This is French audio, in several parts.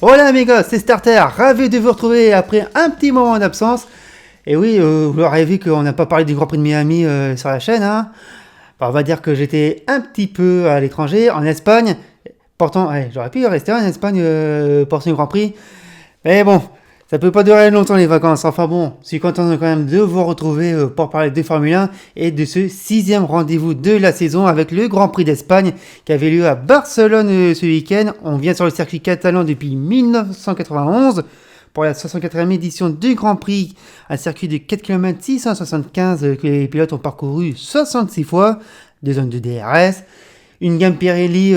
Hola amigos, c'est Starter, ravi de vous retrouver après un petit moment d'absence. Et oui, vous l'aurez vu qu'on n'a pas parlé du Grand Prix de Miami sur la chaîne. Hein. Enfin, on va dire que j'étais un petit peu à l'étranger, en Espagne. Pourtant, j'aurais pu rester en Espagne pour ce Grand Prix. Mais bon, ça peut pas durer longtemps les vacances. Enfin bon, je suis content quand même de vous retrouver pour parler de Formule 1 et de ce 6e rendez-vous de la saison avec le Grand Prix d'Espagne qui avait lieu à Barcelone ce week-end. On vient sur le circuit catalan depuis 1991 pour la 64e édition du Grand Prix, un circuit de 4 km 675 que les pilotes ont parcouru 66 fois, des zones de DRS, une gamme Pirelli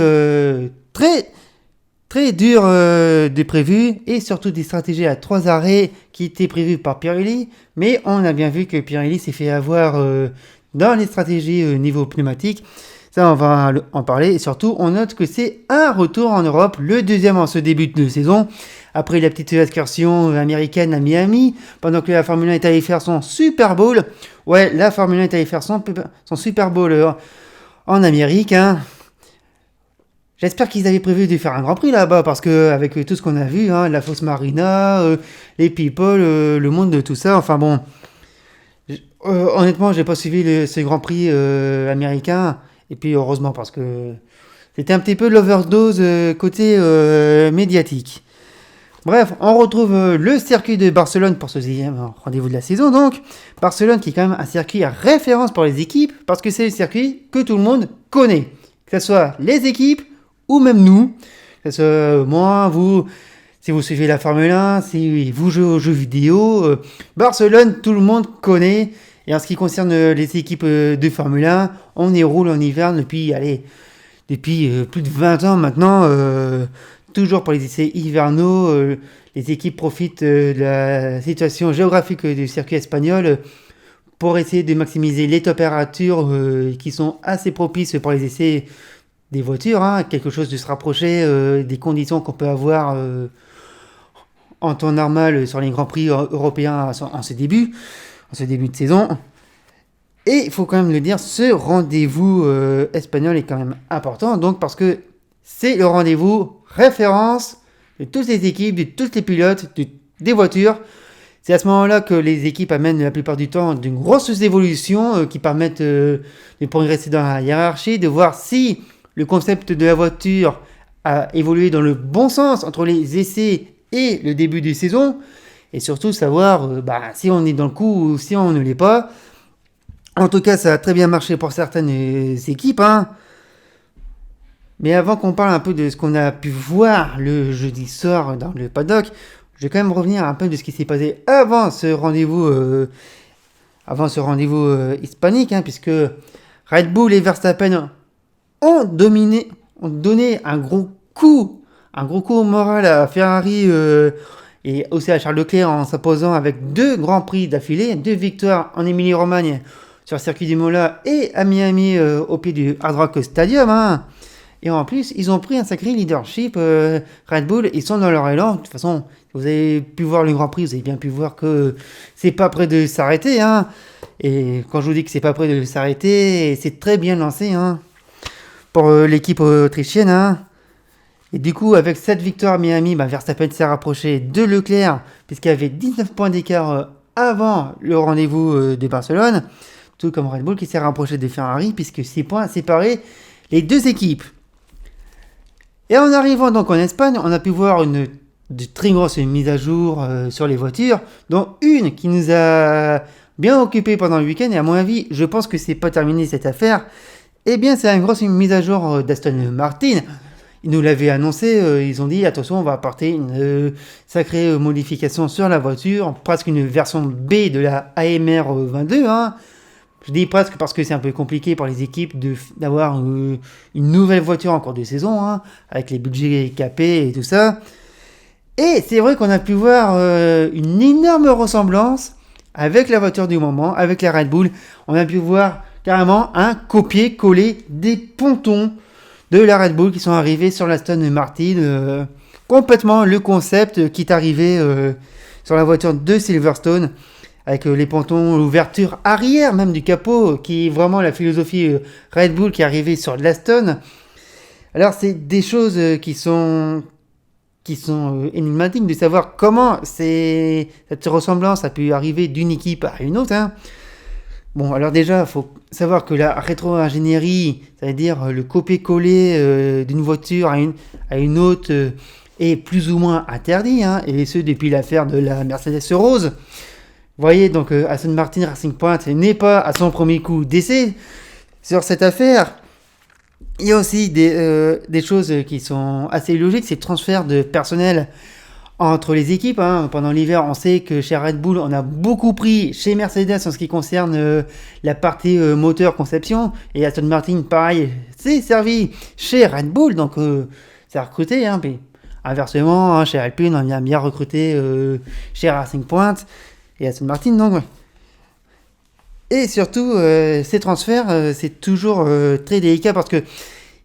très dur de prévu et surtout des stratégies à 3 arrêts qui étaient prévues par Pirelli, mais on a bien vu que Pirelli s'est fait avoir dans les stratégies niveau pneumatique. Ça, on va en parler et surtout, on note que c'est un retour en Europe, le deuxième en ce début de saison, après la petite excursion américaine à Miami, pendant que la Formule 1 est allée faire son Super Bowl. Ouais, la Formule 1 est allée faire son Super Bowl en Amérique, hein. J'espère qu'ils avaient prévu de faire un Grand Prix là-bas, parce que avec tout ce qu'on a vu, hein, la Fosse Marina, les people, le monde de tout ça, enfin bon, honnêtement, j'ai pas suivi ce Grand Prix américain, et puis heureusement, parce que c'était un petit peu l'overdose côté médiatique. Bref, on retrouve le circuit de Barcelone pour ce 6e rendez-vous de la saison, donc Barcelone qui est quand même un circuit à référence pour les équipes, parce que c'est le circuit que tout le monde connaît, que ce soit les équipes, ou même nous, parce que moi, vous, si vous suivez la Formule 1, si vous jouez aux jeux vidéo, Barcelone, tout le monde connaît. Et en ce qui concerne les équipes de Formule 1, on y roule en hiver depuis plus de 20 ans maintenant, toujours pour les essais hivernaux. Les équipes profitent de la situation géographique du circuit espagnol pour essayer de maximiser les températures qui sont assez propices pour les essais des voitures, hein, quelque chose de se rapprocher des conditions qu'on peut avoir en temps normal sur les Grands Prix européens en ce début de saison. Et il faut quand même le dire, ce rendez-vous espagnol est quand même important, donc parce que c'est le rendez-vous référence de toutes les équipes, de tous les pilotes, des voitures. C'est à ce moment-là que les équipes amènent la plupart du temps d'une grosse évolution qui permettent de progresser dans la hiérarchie, de voir si le concept de la voiture a évolué dans le bon sens entre les essais et le début de saison, et surtout savoir si on est dans le coup ou si on ne l'est pas. En tout cas, ça a très bien marché pour certaines équipes, hein. Mais avant qu'on parle un peu de ce qu'on a pu voir le jeudi soir dans le paddock, je vais quand même revenir un peu de ce qui s'est passé avant ce rendez-vous hispanique, hein, puisque Red Bull et Verstappen ont donné un gros coup au moral à Ferrari et aussi à Charles Leclerc en s'imposant avec 2 grands prix d'affilée, 2 victoires en Émilie-Romagne sur le circuit d'Imola et à Miami au pied du Hard Rock Stadium, hein. Et en plus, ils ont pris un sacré leadership. Red Bull, ils sont dans leur élan. De toute façon, vous avez pu voir le Grand Prix, vous avez bien pu voir que c'est pas près de s'arrêter, hein. Et quand je vous dis que c'est pas près de s'arrêter, c'est très bien lancé, hein, pour l'équipe autrichienne, hein. Et du coup, avec cette victoire à Miami, Verstappen s'est rapproché de Leclerc, puisqu'il y avait 19 points d'écart avant le rendez-vous de Barcelone, tout comme Red Bull qui s'est rapproché de Ferrari, puisque 6 points séparaient les deux équipes. Et en arrivant donc en Espagne, on a pu voir de très grosses mises à jour sur les voitures, dont une qui nous a bien occupé pendant le week-end, et à mon avis, je pense que c'est pas terminé cette affaire. Eh bien, c'est une grosse mise à jour d'Aston Martin. Ils nous l'avaient annoncé, ils ont dit attention, on va apporter une sacrée modification sur la voiture, presque une version B de la AMR 22. Hein. Je dis presque parce que c'est un peu compliqué pour les équipes d'avoir une nouvelle voiture en cours de saison, hein, avec les budgets capés et tout ça. Et c'est vrai qu'on a pu voir une énorme ressemblance avec la voiture du moment, avec la Red Bull. On a pu voir carrément un copier-coller des pontons de la Red Bull qui sont arrivés sur l'Aston Martin. Complètement le concept qui est arrivé sur la voiture de Silverstone, avec les pontons, l'ouverture arrière même du capot, qui est vraiment la philosophie Red Bull qui est arrivée sur l'Aston. Alors c'est des choses qui sont énigmatiques de savoir comment cette ressemblance a pu arriver d'une équipe à une autre. Bon, alors déjà, il faut savoir que la rétro-ingénierie, ça veut dire le copier-coller d'une voiture à une autre, est plus ou moins interdit, et ce depuis l'affaire de la Mercedes Rose. Vous voyez, donc Aston Martin Racing Point n'est pas à son premier coup d'essai sur cette affaire. Il y a aussi des choses qui sont assez logiques, c'est le transfert de personnel entre les équipes. Pendant l'hiver, on sait que chez Red Bull, on a beaucoup pris chez Mercedes en ce qui concerne la partie moteur conception. Et Aston Martin, pareil, c'est servi chez Red Bull, donc c'est recruté. Puis inversement, chez Alpine, on a bien recruté chez Racing Point et Aston Martin. Donc, ouais. Et surtout, ces transferts, c'est toujours très délicat parce que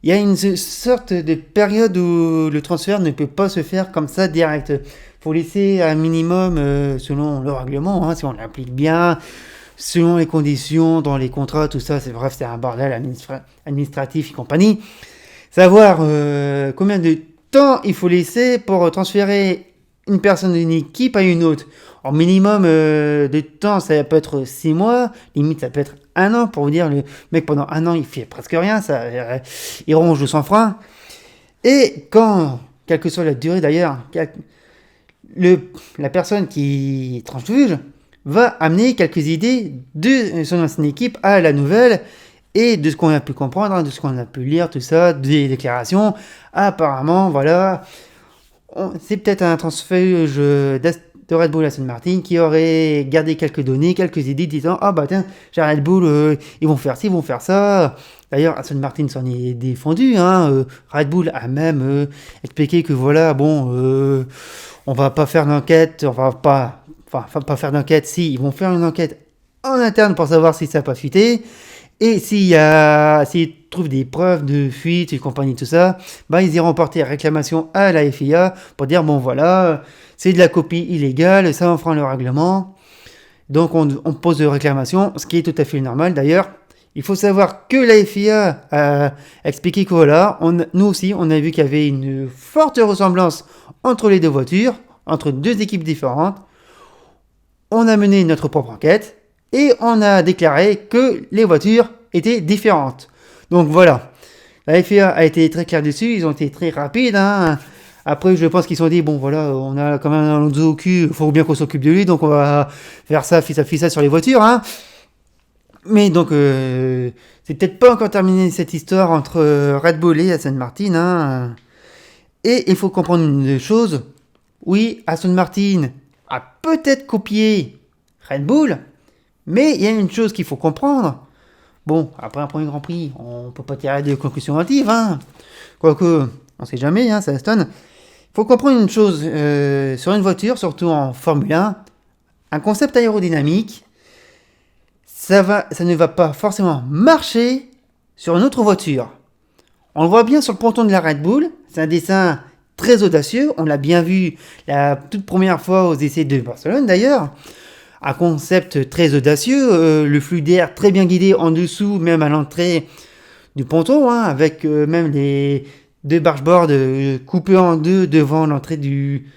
il y a une sorte de période où le transfert ne peut pas se faire comme ça direct. Il faut laisser un minimum, selon le règlement, si on l'applique bien, selon les conditions, dans les contrats, tout ça, c'est un bordel administratif et compagnie. Savoir combien de temps il faut laisser pour transférer une personne d'une équipe à une autre. En minimum de temps, ça peut être 6 mois, limite ça peut être 1 an, pour vous dire, le mec pendant 1 an il fait presque rien, il ronge de sang frein. Et quand, quelle que soit la durée d'ailleurs, la personne qui transfuge va amener quelques idées de son ancienne équipe à la nouvelle, et de ce qu'on a pu comprendre, de ce qu'on a pu lire, tout ça, des déclarations, apparemment, voilà, c'est peut-être un transfert de Red Bull à Aston Martin qui aurait gardé quelques données, quelques idées disant tiens, j'ai Red Bull, ils vont faire ci, ils vont faire ça. D'ailleurs, Aston Martin s'en est défendu. Red Bull a même expliqué que voilà, on va pas faire d'enquête, pas faire d'enquête. Si, ils vont faire une enquête en interne pour savoir si ça n'a pas fuité. Et s'ils trouvent des preuves de fuite et compagnie, tout ça, ils iront porter réclamation à la FIA pour dire voilà, c'est de la copie illégale, ça enfreint le règlement. Donc on pose de réclamation, ce qui est tout à fait normal d'ailleurs. Il faut savoir que la FIA a expliqué que voilà, nous aussi, on a vu qu'il y avait une forte ressemblance entre les deux voitures, entre deux équipes différentes. On a mené notre propre enquête. Et on a déclaré que les voitures étaient différentes. Donc voilà, la FIA a été très claire dessus, ils ont été très rapides. Après, je pense qu'ils se sont dit, voilà, on a quand même un Alonso au cul, il faut bien qu'on s'occupe de lui, donc on va faire ça, fissa sur les voitures. Mais donc, c'est peut-être pas encore terminé cette histoire entre Red Bull et Aston Martin. Et il faut comprendre une chose, oui, Aston Martin a peut-être copié Red Bull, mais il y a une chose qu'il faut comprendre. Bon, après un premier Grand Prix, on peut pas tirer de conclusions hâtives. Quoique, on sait jamais, ça Aston. Il faut comprendre une chose. Sur une voiture, surtout en Formule 1, un concept aérodynamique, ça ne va pas forcément marcher sur une autre voiture. On le voit bien sur le ponton de la Red Bull. C'est un dessin très audacieux. On l'a bien vu la toute première fois aux essais de Barcelone d'ailleurs. Un concept très audacieux, le flux d'air très bien guidé en dessous, même à l'entrée du ponton, avec même les deux bargeboards coupés en deux devant l'entrée du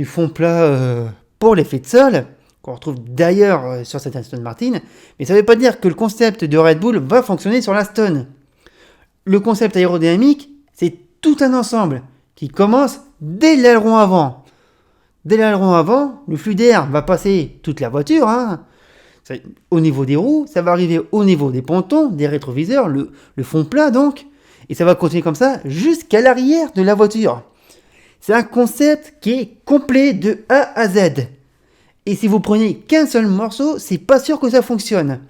fond plat pour l'effet de sol, qu'on retrouve d'ailleurs sur cette Aston Martin. Mais ça ne veut pas dire que le concept de Red Bull va fonctionner sur l'Aston. Le concept aérodynamique, c'est tout un ensemble qui commence dès l'aileron avant. Dès l'aileron avant, le flux d'air va passer toute la voiture, au niveau des roues, ça va arriver au niveau des pontons, des rétroviseurs, le fond plat donc, et ça va continuer comme ça jusqu'à l'arrière de la voiture. C'est un concept qui est complet de A à Z. Et si vous prenez qu'un seul morceau, c'est pas sûr que ça fonctionne.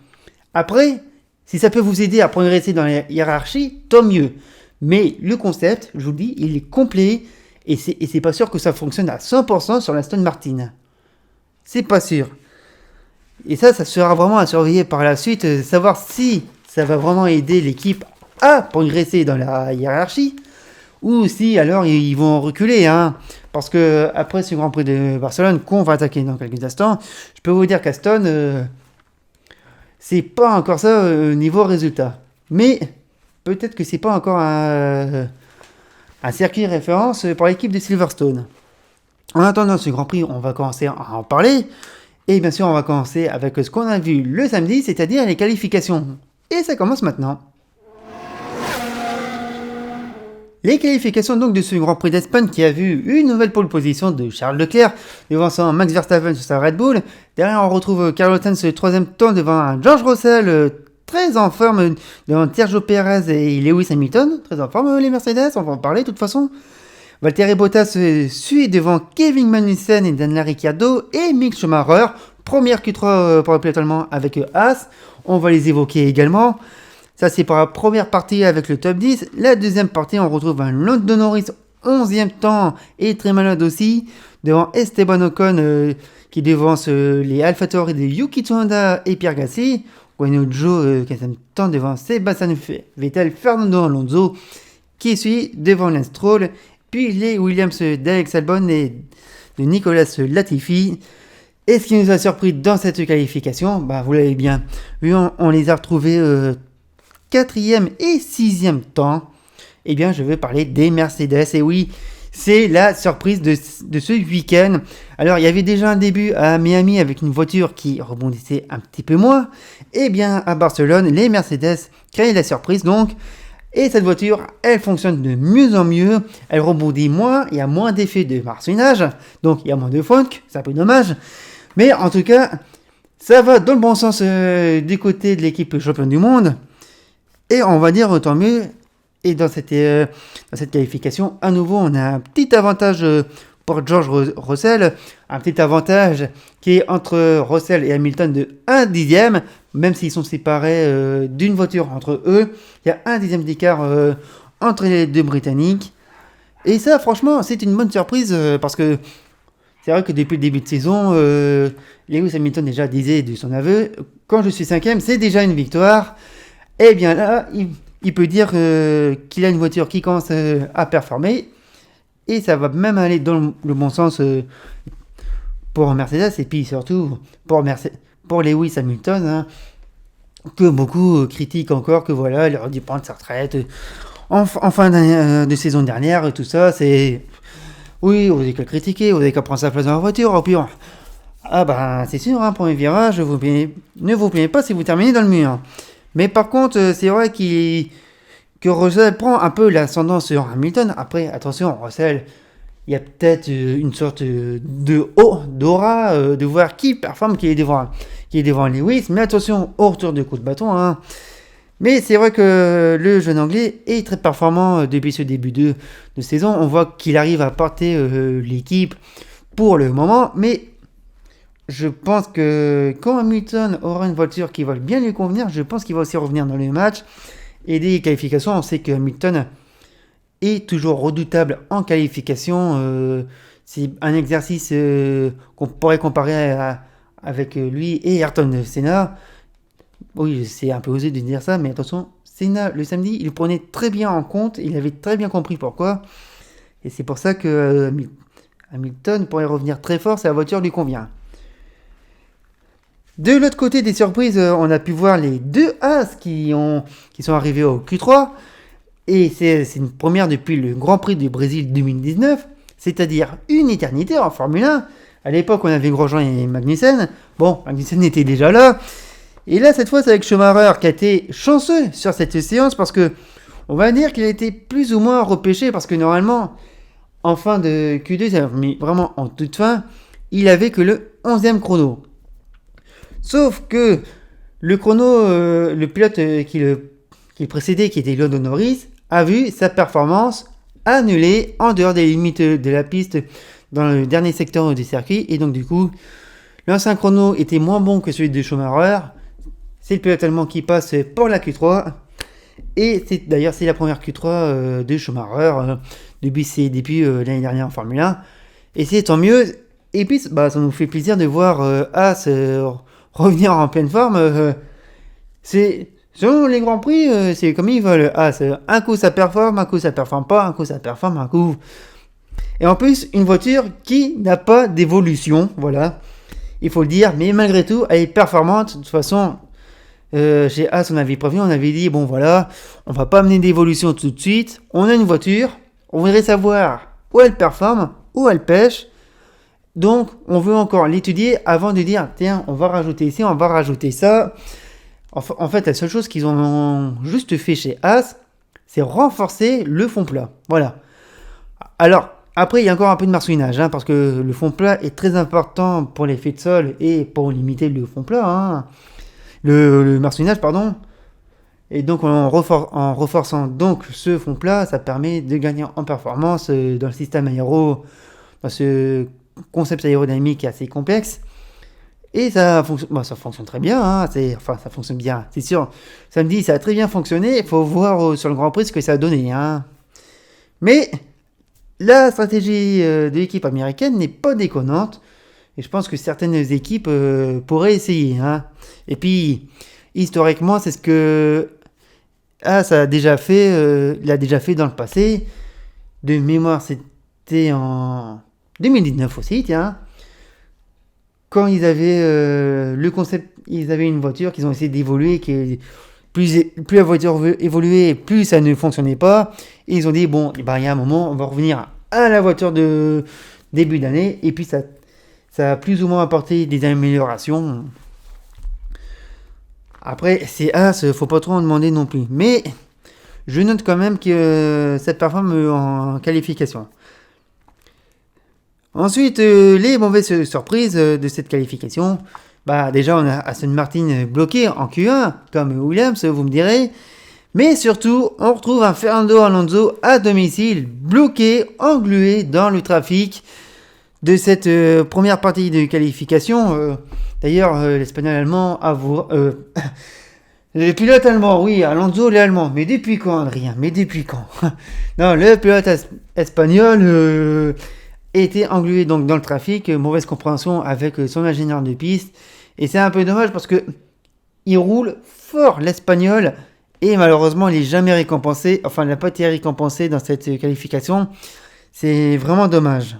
Après, si ça peut vous aider à progresser dans la hiérarchie, tant mieux. Mais le concept, je vous le dis, il est complet. Et c'est pas sûr que ça fonctionne à 100% sur l'Aston Martin. C'est pas sûr. Et ça sera vraiment à surveiller par la suite, savoir si ça va vraiment aider l'équipe à progresser dans la hiérarchie, ou si alors ils vont reculer, hein. Parce que après ce Grand Prix de Barcelone, qu'on va attaquer dans quelques instants, je peux vous dire qu'Aston, c'est pas encore ça niveau résultat. Mais peut-être que c'est pas encore un circuit référence pour l'équipe de Silverstone. En attendant ce Grand Prix, on va commencer à en parler. Et bien sûr, on va commencer avec ce qu'on a vu le samedi, c'est-à-dire les qualifications. Et ça commence maintenant. Les qualifications donc de ce Grand Prix d'Espagne qui a vu une nouvelle pole position de Charles Leclerc, devançant Max Verstappen sur sa Red Bull. Derrière, on retrouve Carlos Sainz sur le troisième temps devant un George Russell très en forme devant Sergio Perez et Lewis Hamilton. Très en forme les Mercedes, on va en parler de toute façon. Valtteri Bottas suit devant Kevin Magnussen et Daniel Ricciardo et Mick Schumacher. Première Q3 pour le pilote allemand avec Haas. On va les évoquer également. Ça, c'est pour la première partie avec le top 10. La deuxième partie, on retrouve un Lando Norris 11e temps et très malade aussi. Devant Esteban Ocon qui devance les AlphaTauri de Yuki Tsunoda et Pierre Gasly. Guanyu Zhou 15e temps devant Sebastian Vettel, Fernando Alonso qui suit devant Lance Stroll. Puis les Williams d'Alex Albon et de Nicolas Latifi. Et ce qui nous a surpris dans cette qualification, vous l'avez bien vu, on les a retrouvés 4e et 6e temps. Eh bien, je vais parler des Mercedes. Et oui, c'est la surprise de ce week-end. Alors, il y avait déjà un début à Miami avec une voiture qui rebondissait un petit peu moins. Eh bien, à Barcelone, les Mercedes créent la surprise donc. Et cette voiture, elle fonctionne de mieux en mieux. Elle rebondit moins, il y a moins d'effet de marcinage. Donc, il y a moins de funk, c'est un peu dommage. Mais en tout cas, ça va dans le bon sens du côté de l'équipe championne du monde. Et on va dire tant mieux. Et dans cette qualification, à nouveau, on a un petit avantage pour George Russell. Un petit avantage qui est entre Russell et Hamilton de 1 dixième. Même s'ils sont séparés d'une voiture entre eux. Il y a 1 dixième d'écart entre les deux Britanniques. Et ça, franchement, c'est une bonne surprise parce que c'est vrai que depuis le début de saison, Lewis Hamilton déjà disait de son aveu, quand je suis 5e, c'est déjà une victoire. Et bien là, il peut dire qu'il a une voiture qui commence à performer. Et ça va même aller dans le bon sens pour Mercedes. Et puis surtout pour Lewis Hamilton, hein, que beaucoup critiquent encore, que voilà, il aurait dû prendre sa retraite en fin de saison dernière. Tout ça, c'est... Oui, vous n'avez qu'à critiquer, vous n'avez qu'à prendre sa place dans la voiture, au pire. C'est sûr, hein, premier virage, ne vous plaignez pas si vous terminez dans le mur. Mais par contre, c'est vrai que Russell prend un peu l'ascendant sur Hamilton. Après, attention, Russell, il y a peut-être une sorte d'aura de voir qui performe, qui est devant Lewis. Mais attention, au retour de coup de bâton, hein. Mais c'est vrai que le jeune anglais est très performant depuis ce début de saison. On voit qu'il arrive à porter l'équipe pour le moment. Mais je pense que quand Hamilton aura une voiture qui va bien lui convenir, je pense qu'il va aussi revenir dans le match. Et des qualifications, on sait que Hamilton est toujours redoutable en qualification. C'est un exercice qu'on pourrait comparer avec lui et Ayrton Senna. Oui, c'est un peu osé de dire ça, mais attention, Senna, le samedi, il le prenait très bien en compte, il avait très bien compris pourquoi. Et c'est pour ça que Hamilton pourrait revenir très fort si la voiture lui convient. De l'autre côté des surprises, on a pu voir les deux As qui sont arrivés au Q3. Et c'est une première depuis le Grand Prix du Brésil 2019, c'est-à-dire une éternité en Formule 1. À l'époque, on avait Grosjean et Magnussen. Bon, Magnussen était déjà là. Et là, cette fois, c'est avec Schumacher qui a été chanceux sur cette séance parce que on va dire qu'il a été plus ou moins repêché parce que normalement, en fin de Q2, mais vraiment en toute fin, il avait que le 11e chrono. Sauf que le chrono, le pilote qui le précédait, qui était Lando Norris, a vu sa performance annulée en dehors des limites de la piste dans le dernier secteur du circuit. Et donc du coup, l'ancien chrono était moins bon que celui de Schumacher. C'est le pilote allemand qui passe pour la Q3. Et c'est la première Q3 de Schumacher depuis ses débuts l'année dernière en Formule 1. Et c'est tant mieux. Et puis ça nous fait plaisir de voir Haas revenir en pleine forme. C'est Selon les Grands Prix, c'est comme ils veulent. Ah, un coup ça performe, un coup ça performe pas, un coup ça performe, un coup. Et en plus, une voiture qui n'a pas d'évolution, voilà. Il faut le dire, mais malgré tout, elle est performante. De toute façon, chez As, on avait prévu, on avait dit, bon voilà, on va pas amener d'évolution tout de suite. On a une voiture, on voudrait savoir où elle performe, où elle pêche. Donc, on veut encore l'étudier avant de dire, tiens, on va rajouter ici, on va rajouter ça. En fait, la seule chose qu'ils ont juste fait chez As, c'est renforcer le fond plat. Voilà. Alors, après, il y a encore un peu de marsouinage, hein, parce que le fond plat est très important pour l'effet de sol et pour limiter le fond plat. Hein. Le marsouinage, pardon. Et donc, en renforçant donc ce fond plat, ça permet de gagner en performance dans le système aéro, dans ce concept aérodynamique assez complexe. Et ça fonctionne très bien, hein, ça fonctionne bien, c'est sûr. Samedi, ça a très bien fonctionné, il faut voir sur le Grand Prix ce que ça a donné. Hein. Mais la stratégie de l'équipe américaine n'est pas déconnante, et je pense que certaines équipes pourraient essayer. Hein. Et puis, historiquement, c'est ce que ça a déjà fait, l'a déjà fait dans le passé. De mémoire, c'était en 2019 aussi, tiens. Quand ils avaient le concept, ils avaient une voiture qu'ils ont essayé d'évoluer, plus la voiture évoluait, plus ça ne fonctionnait pas. Et ils ont dit, bon, il y a un moment, on va revenir à la voiture de début d'année. Et puis ça a plus ou moins apporté des améliorations. Après, c'est As, faut pas trop en demander non plus. Mais je note quand même que ça performe en qualification. Ensuite, les mauvaises surprises de cette qualification. Déjà, on a Aston Martin bloqué en Q1, comme Williams, vous me direz. Mais surtout, on retrouve un Fernando Alonso à domicile, bloqué, englué dans le trafic de cette première partie de qualification. D'ailleurs, l'espagnol allemand avoue... le pilote allemand, oui, Alonso, l'allemand. Mais depuis quand, Adrien? Mais depuis quand? Non, le pilote espagnol... était englué donc dans le trafic, mauvaise compréhension avec son ingénieur de piste, et c'est un peu dommage parce que il roule fort l'espagnol, et malheureusement il n'est jamais récompensé, enfin il n'a pas été récompensé dans cette qualification, c'est vraiment dommage.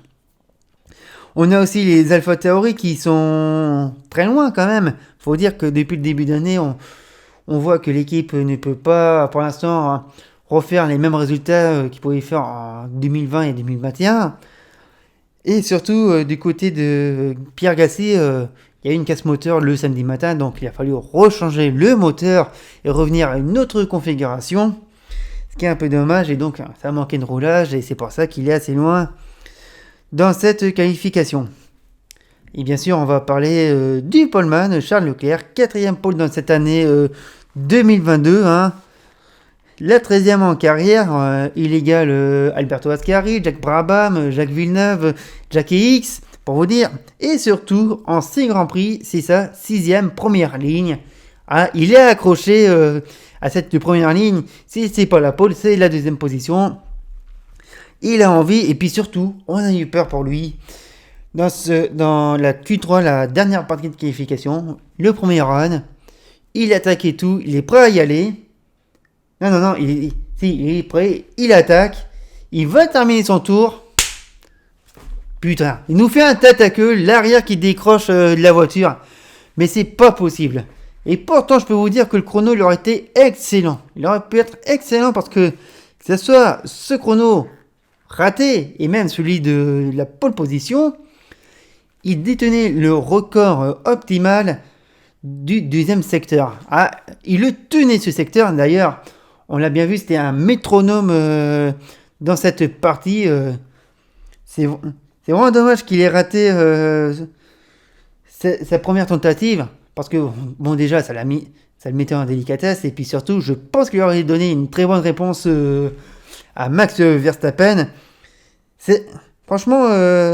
On a aussi les Alpha Tauri qui sont très loin quand même, faut dire que depuis le début d'année on voit que l'équipe ne peut pas pour l'instant refaire les mêmes résultats qu'ils pouvaient faire en 2020 et 2021. Et surtout, du côté de Pierre Gasly, il y a eu une casse moteur le samedi matin, donc il a fallu rechanger le moteur et revenir à une autre configuration, ce qui est un peu dommage, et donc ça a manqué de roulage, et c'est pour ça qu'il est assez loin dans cette qualification. Et bien sûr, on va parler du poleman, Charles Leclerc, 4e pole dans cette année 2022, hein. La 13e en carrière, il égale Alberto Ascari, Jack Brabham, Jacques Villeneuve, Jackie X, pour vous dire. Et surtout, en 6 Grands Prix, c'est sa 6e première ligne. Ah, il est accroché à cette première ligne. Si c'est pas la pole, c'est la 2e position. Il a envie, et puis surtout, on a eu peur pour lui. Dans la Q3, la dernière partie de qualification, le premier run, il attaque et tout, il est prêt à y aller. Non, il est prêt, il attaque, il va terminer son tour. Putain, il nous fait un tête à queue, l'arrière qui décroche de la voiture. Mais c'est pas possible. Et pourtant, je peux vous dire que le chrono, il aurait été excellent. Il aurait pu être excellent parce que ce soit ce chrono raté, et même celui de la pole position, il détenait le record optimal du deuxième secteur. Ah, il le tenait ce secteur, d'ailleurs. On l'a bien vu, c'était un métronome dans cette partie. C'est vraiment dommage qu'il ait raté sa première tentative. Parce que, bon, déjà, ça le mettait en délicatesse. Et puis surtout, je pense qu'il aurait donné une très bonne réponse à Max Verstappen. Franchement,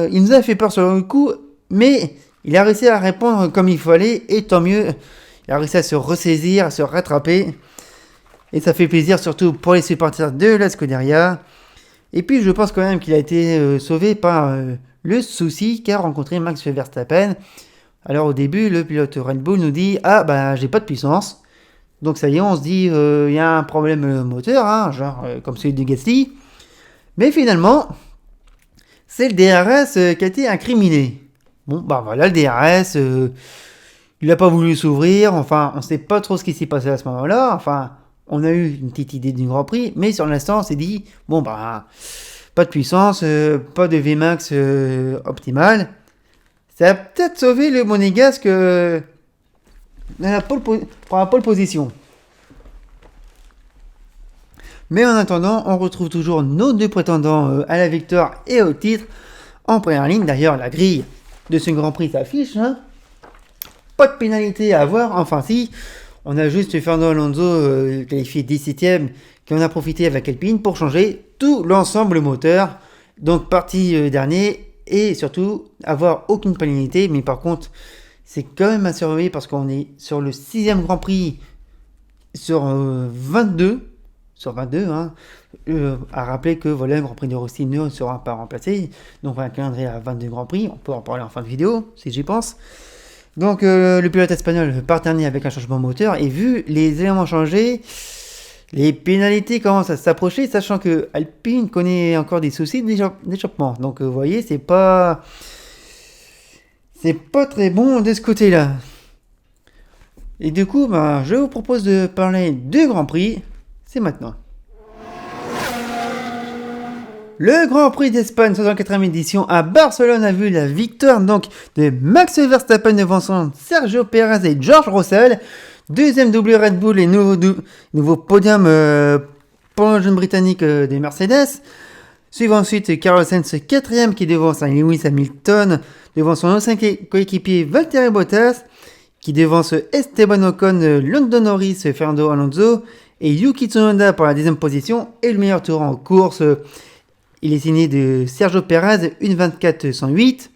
il nous a fait peur sur le coup. Mais il a réussi à répondre comme il fallait. Et tant mieux, il a réussi à se ressaisir, à se rattraper. Et ça fait plaisir surtout pour les supporters de la Scuderia. Et puis je pense quand même qu'il a été sauvé par le souci qu'a rencontré Max Verstappen. Alors au début, le pilote Red Bull nous dit « Ah j'ai pas de puissance ». Donc ça y est, on se dit, il y a un problème moteur, hein, genre comme celui de Gasly. Mais finalement, c'est le DRS qui a été incriminé. Bon, bah voilà, le DRS, il n'a pas voulu s'ouvrir. Enfin, on ne sait pas trop ce qui s'est passé à ce moment-là. Enfin, on a eu une petite idée du Grand Prix, mais sur l'instant, on s'est dit, bon, bah, pas de puissance, pas de Vmax optimal. Ça a peut-être sauvé le Monégasque pour la pole position. Mais en attendant, on retrouve toujours nos deux prétendants à la victoire et au titre en première ligne. D'ailleurs, la grille de ce Grand Prix s'affiche. Hein. Pas de pénalité à avoir. Enfin, si, on a juste Fernando Alonso qualifié 17ème qui en a profité avec Alpine pour changer tout l'ensemble moteur. Donc, parti dernier et surtout avoir aucune pénalité. Mais par contre, c'est quand même à surveiller parce qu'on est sur le 6ème Grand Prix sur 22. Sur 22, hein, à rappeler que voilà, le Grand Prix de Russie ne sera pas remplacé. Donc, on va un calendrier à 22 Grands Prix. On peut en parler en fin de vidéo, si j'y pense. Donc, le pilote espagnol part dernier avec un changement moteur. Et vu les éléments changés, les pénalités commencent à s'approcher, sachant que Alpine connaît encore des soucis d'échappement. Donc, vous voyez, c'est pas très bon de ce côté-là. Et du coup, ben, je vous propose de parler du Grand Prix. C'est maintenant. Le Grand Prix d'Espagne 64e édition à Barcelone a vu la victoire donc de Max Verstappen devant son Sergio Pérez et George Russell. Deuxième double Red Bull et nouveau podium pour le jeune britannique des Mercedes. Suivant ensuite Carlos Sainz 4e qui devance Lewis Hamilton devant son ancien coéquipier Valtteri Bottas qui devance Esteban Ocon, Lando Norris, Fernando Alonso et Yuki Tsunoda pour la 10e position et le meilleur tour en course. Il est signé de Sergio Pérez, 1:24.108.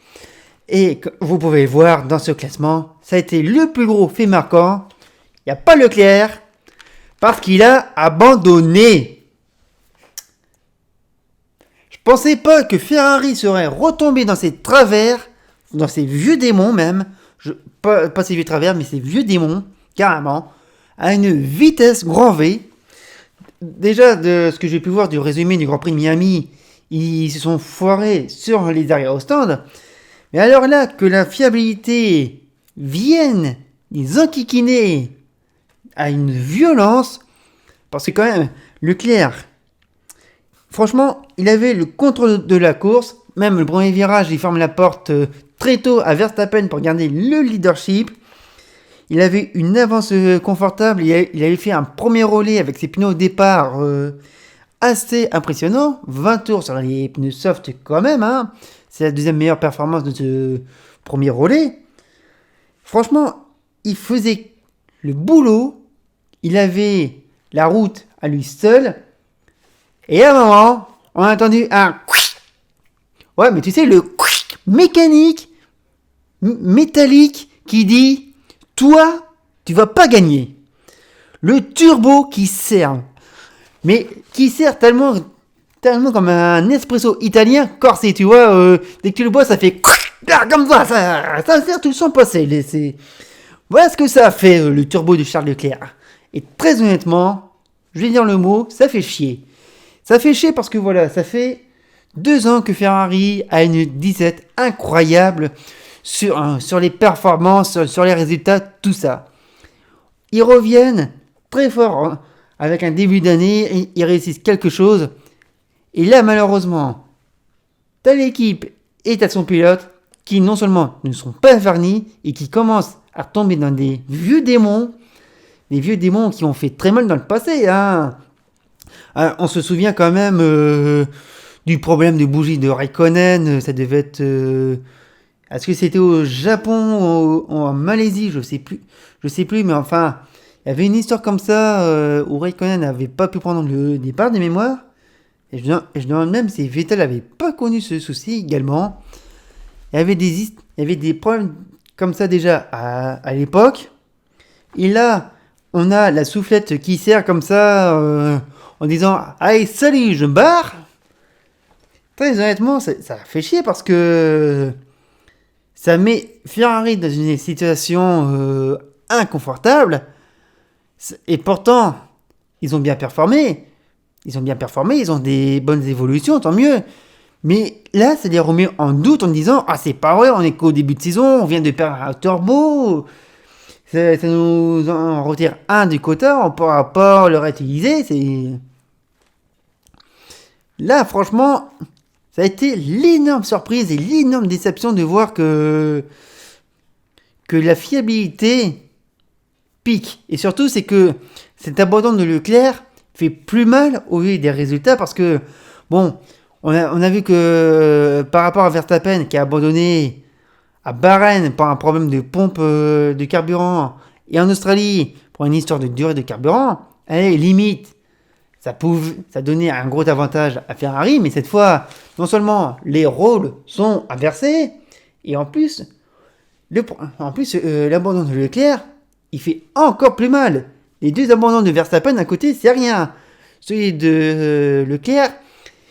Et vous pouvez voir dans ce classement, ça a été le plus gros fait marquant. Il n'y a pas Leclerc parce qu'il a abandonné. Je pensais pas que Ferrari serait retombé dans ses travers, dans ses vieux démons même. Pas ses vieux travers, mais ses vieux démons, carrément. À une vitesse grand V. Déjà, de ce que j'ai pu voir du résumé du Grand Prix de Miami, ils se sont foirés sur les arrières au stand. Mais alors là, que la fiabilité vienne les enquiquiner à une violence, parce que quand même, Leclerc, franchement, il avait le contrôle de la course. Même le premier virage, il ferme la porte très tôt à Verstappen pour garder le leadership. Il avait une avance confortable, il avait fait un premier relais avec ses pneus au départ assez impressionnant. 20 tours sur les pneus soft quand même, hein. C'est la deuxième meilleure performance de ce premier relais. Franchement, il faisait le boulot, il avait la route à lui seul. Et à un moment, on a entendu un... Ouais, mais tu sais, le mécanique, métallique qui dit... Toi, tu vas pas gagner. Le turbo qui sert. Mais qui sert tellement comme un espresso italien corsé, tu vois. Dès que tu le bois, ça fait... Comme ça sert tout sans passer. Voilà ce que ça a fait, le turbo de Charles Leclerc. Et très honnêtement, je vais dire le mot, ça fait chier. Ça fait chier parce que voilà, ça fait 2 ans que Ferrari a une disette incroyable sur les performances, sur les résultats, tout ça. Ils reviennent très fort hein, avec un début d'année, ils réussissent quelque chose. Et là, malheureusement, t'as l'équipe et t'as son pilote qui non seulement ne sont pas vernis et qui commencent à tomber dans des vieux démons qui ont fait très mal dans le passé. Hein. On se souvient quand même du problème de bougie de Raikkonen, ça devait être... Est-ce que c'était au Japon ou en Malaisie, je sais plus, mais enfin, il y avait une histoire comme ça où Raikkonen n'avait pas pu prendre le départ des mémoires. Et je demande même si Vettel n'avait pas connu ce souci également. Il y avait des problèmes comme ça déjà à l'époque. Et là, on a la soufflette qui sert comme ça en disant « Allez, salut, je me barre !» Très honnêtement, ça fait chier parce que ça met Ferrari dans une situation inconfortable. Et pourtant, ils ont bien performé. Ils ont des bonnes évolutions, tant mieux. Mais là, ça les remet en doute en disant ah, c'est pas vrai, on est qu'au début de saison, on vient de perdre un turbo. Ça nous en retire un du quota, on pourra pas le réutiliser. Là, franchement, ça a été l'énorme surprise et l'énorme déception de voir que la fiabilité pique. Et surtout, c'est que cet abandon de Leclerc fait plus mal au vu des résultats parce que, bon, on a vu que par rapport à Verstappen qui a abandonné à Bahreïn pour un problème de pompe de carburant et en Australie pour une histoire de durée de carburant, allez, limite, ça donnait un gros avantage à Ferrari, mais cette fois, non seulement les rôles sont inversés, et en plus, l'abandon de Leclerc, il fait encore plus mal. Les deux abandons de Verstappen à côté, c'est rien. Celui de Leclerc,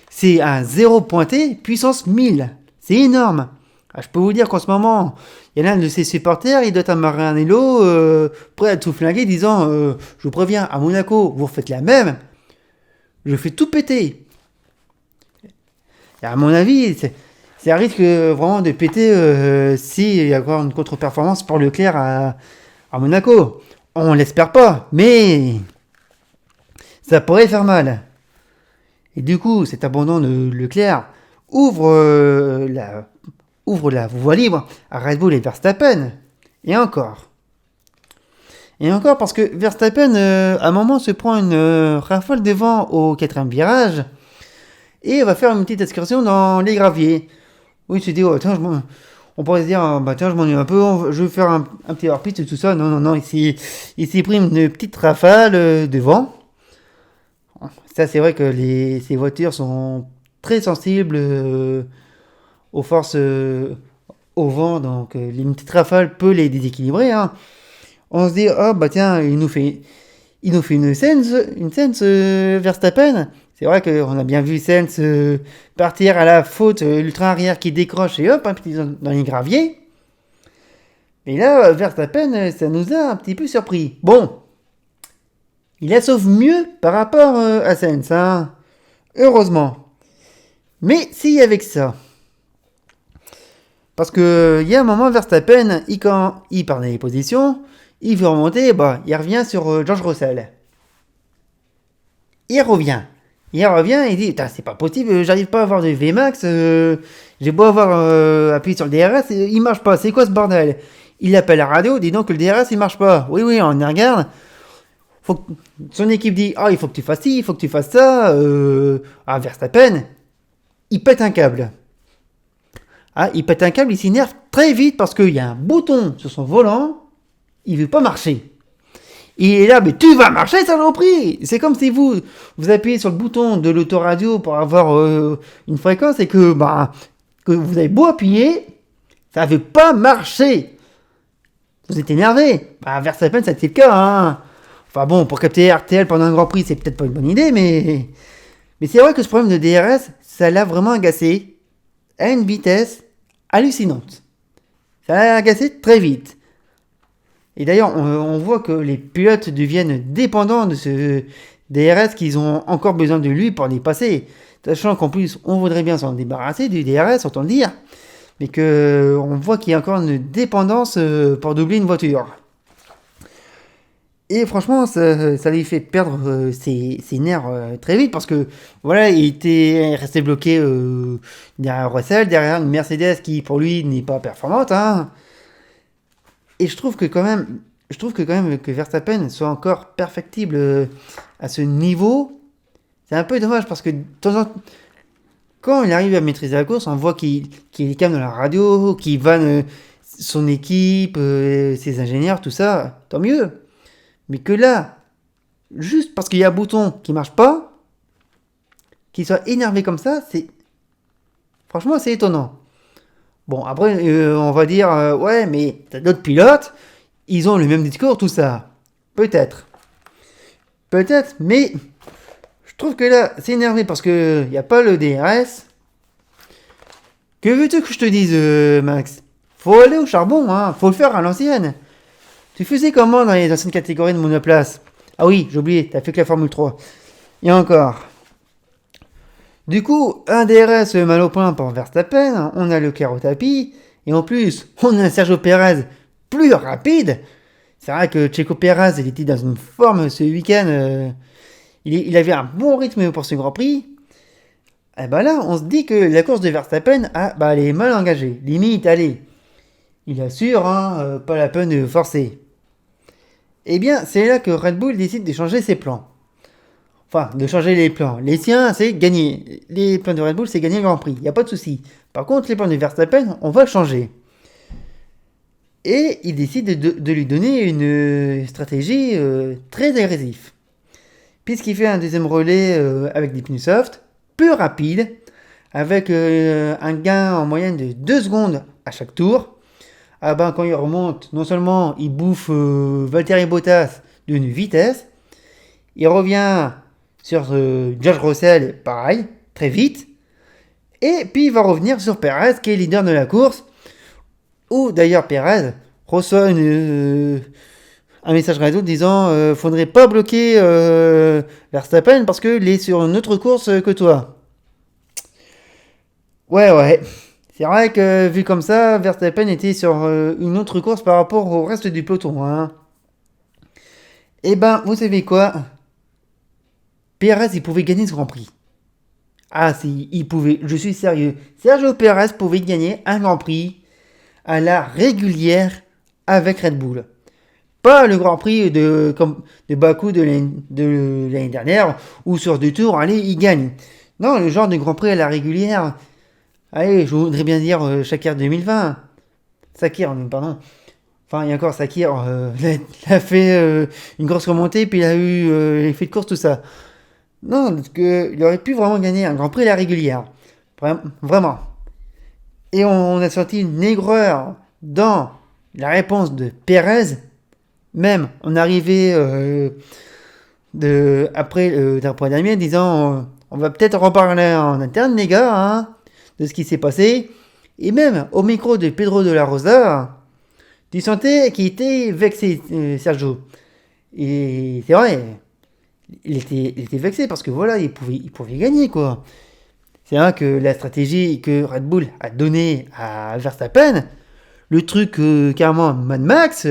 c'est un 0 pointé, puissance 1000. C'est énorme. Je peux vous dire qu'en ce moment, il y a l'un de ses supporters, il doit être à Maranello, prêt à tout flinguer, disant je vous préviens, à Monaco, vous refaites la même, je fais tout péter. Et à mon avis, ça risque vraiment de péter s'il y a encore une contre-performance pour Leclerc à Monaco. On l'espère pas, mais ça pourrait faire mal. Et du coup, cet abandon de Leclerc ouvre la voie libre à Red Bull et Verstappen. Et encore parce que Verstappen, à un moment, se prend une rafale de vent au 4ème virage et va faire une petite excursion dans les graviers. Oui, tu te dis, oh, tiens, on pourrait se dire, bah tiens, je m'ennuie un peu, je vais faire un petit hors-piste et tout ça. Non, il s'est pris une petite rafale de vent. Ça, c'est vrai que ces voitures sont très sensibles aux forces, au vent, donc une petite rafale peut les déséquilibrer. Hein. On se dit, oh bah tiens, il nous fait une scène Verstappen. C'est vrai qu'on a bien vu Sainz partir à la faute, l'ultra arrière qui décroche et hop, un petit dans les graviers. Mais là, Verstappen, ça nous a un petit peu surpris. Bon, il la sauve mieux par rapport à Sainz, hein. Heureusement. Mais si avec ça. Parce que il y a un moment, Verstappen, quand il perd les positions, il veut remonter, bah, il revient sur George Russell. Il revient et il dit c'est pas possible, j'arrive pas à avoir de VMAX, j'ai beau avoir appuyé sur le DRS, il marche pas, c'est quoi ce bordel? Il appelle la radio, dit donc que le DRS il marche pas. Oui, on y regarde. Son équipe dit il faut que tu fasses ci, il faut que tu fasses ça. Verstappen, il pète un câble. Il s'énerve très vite parce qu'il y a un bouton sur son volant, il veut pas marcher. Il est là, mais tu vas marcher, saloperie! C'est comme si vous appuyez sur le bouton de l'autoradio pour avoir une fréquence et que vous avez beau appuyer, ça ne veut pas marcher. Vous êtes énervé. Verstappen, ça a été le cas. Hein. Enfin bon, pour capter RTL pendant un Grand Prix, c'est peut-être pas une bonne idée, mais c'est vrai que ce problème de DRS, ça l'a vraiment agacé à une vitesse hallucinante. Ça l'a agacé très vite. Et d'ailleurs, on voit que les pilotes deviennent dépendants de ce DRS, qu'ils ont encore besoin de lui pour les passer. Sachant qu'en plus, on voudrait bien s'en débarrasser du DRS, autant le dire. Mais qu'on voit qu'il y a encore une dépendance pour doubler une voiture. Et franchement, ça lui fait perdre ses nerfs très vite. Parce que, voilà, il était resté bloqué derrière Russell, derrière une Mercedes qui, pour lui, n'est pas performante, hein. Et je trouve que quand même que Verstappen soit encore perfectible à ce niveau, c'est un peu dommage parce que de temps en temps, quand il arrive à maîtriser la course, on voit qu'il est calme dans la radio, qu'il vanne son équipe, ses ingénieurs, tout ça, tant mieux. Mais que là, juste parce qu'il y a un bouton qui marche pas, qu'il soit énervé comme ça, franchement c'est étonnant. Bon, après, on va dire, ouais, mais t'as d'autres pilotes, ils ont le même discours, tout ça. Peut-être, mais je trouve que là, c'est énervé parce qu'il n'y a pas le DRS. Que veux-tu que je te dise, Max? Faut aller au charbon, hein, faut le faire à l'ancienne. Tu faisais comment dans les anciennes catégories de monoplace? Ah oui, j'ai oublié, t'as fait que la Formule 3. Et encore. Du coup, un DRS mal au point pour Verstappen, on a Leclerc au tapis, et en plus, on a Sergio Pérez plus rapide. C'est vrai que Checo Pérez, il était dans une forme ce week-end. Il avait un bon rythme pour ce Grand Prix. Et ben là, on se dit que la course de Verstappen, elle est mal engagée. Limite, allez, il assure, hein, pas la peine de forcer. Eh bien, c'est là que Red Bull décide de changer ses plans. Enfin, de changer les plans. Les siens, c'est gagner. Les plans de Red Bull, c'est gagner le Grand Prix. Il n'y a pas de souci. Par contre, les plans de Verstappen, on va changer. Et il décide de lui donner une stratégie très agressive. Puisqu'il fait un deuxième relais avec des pneus soft, plus rapide, avec un gain en moyenne de 2 secondes à chaque tour. Ah ben, quand il remonte, non seulement il bouffe Valtteri Bottas d'une vitesse, il revient sur George Russell, pareil, très vite. Et puis il va revenir sur Perez, qui est leader de la course. Où d'ailleurs Perez reçoit un message radio disant faudrait pas bloquer Verstappen parce qu'il est sur une autre course que toi. Ouais. C'est vrai que vu comme ça, Verstappen était sur une autre course par rapport au reste du peloton. Hein. Et ben, vous savez quoi? Perez, il pouvait gagner ce Grand Prix. Ah si, il pouvait, je suis sérieux. Sergio Perez pouvait gagner un Grand Prix à la régulière avec Red Bull. Pas le Grand Prix de Bakou de l'année dernière, où sur 2 tours, allez, il gagne. Non, le genre de Grand Prix à la régulière, allez, je voudrais bien dire Shakir 2020. Sakir, pardon. Enfin, il y a encore Sakir, il a fait une grosse remontée, puis il a eu l'effet de course, tout ça. Non, parce qu'il aurait pu vraiment gagner un Grand Prix à la régulière. Vraiment. Et on a senti une aigreur dans la réponse de Perez. Même, on arrivait après d'un point d'amis disant on va peut-être reparler en interne, les gars, hein, de ce qui s'est passé. Et même au micro de Pedro de la Rosa, tu sentais qu'il était vexé, Sergio. Et c'est vrai, il était vexé parce que voilà, il pouvait gagner, quoi. C'est vrai que la stratégie que Red Bull a donnée à Verstappen, le truc carrément Mad Max,